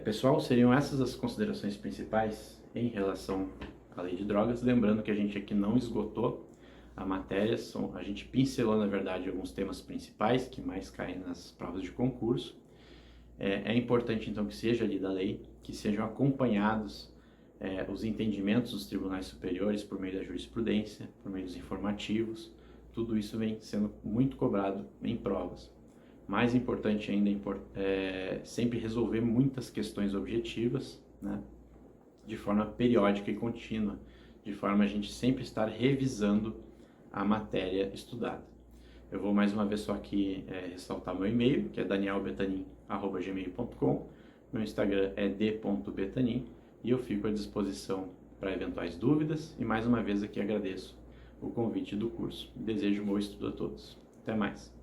Speaker 1: Pessoal, seriam essas as considerações principais em relação à lei de drogas. Lembrando que a gente aqui não esgotou a matéria, a gente pincelou, na verdade, alguns temas principais que mais caem nas provas de concurso. É importante, então, que seja lida a lei, que sejam acompanhados os entendimentos dos tribunais superiores por meio da jurisprudência, por meio dos informativos. Tudo isso vem sendo muito cobrado em provas. Mais importante ainda é sempre resolver muitas questões objetivas, né, de forma periódica e contínua, de forma a gente sempre estar revisando a matéria estudada. Eu vou mais uma vez só aqui ressaltar meu e-mail, que é danielbetanin@gmail.com. Meu Instagram é d.betanin e eu fico à disposição para eventuais dúvidas e mais uma vez aqui agradeço o convite do curso. Desejo um bom estudo a todos. Até mais.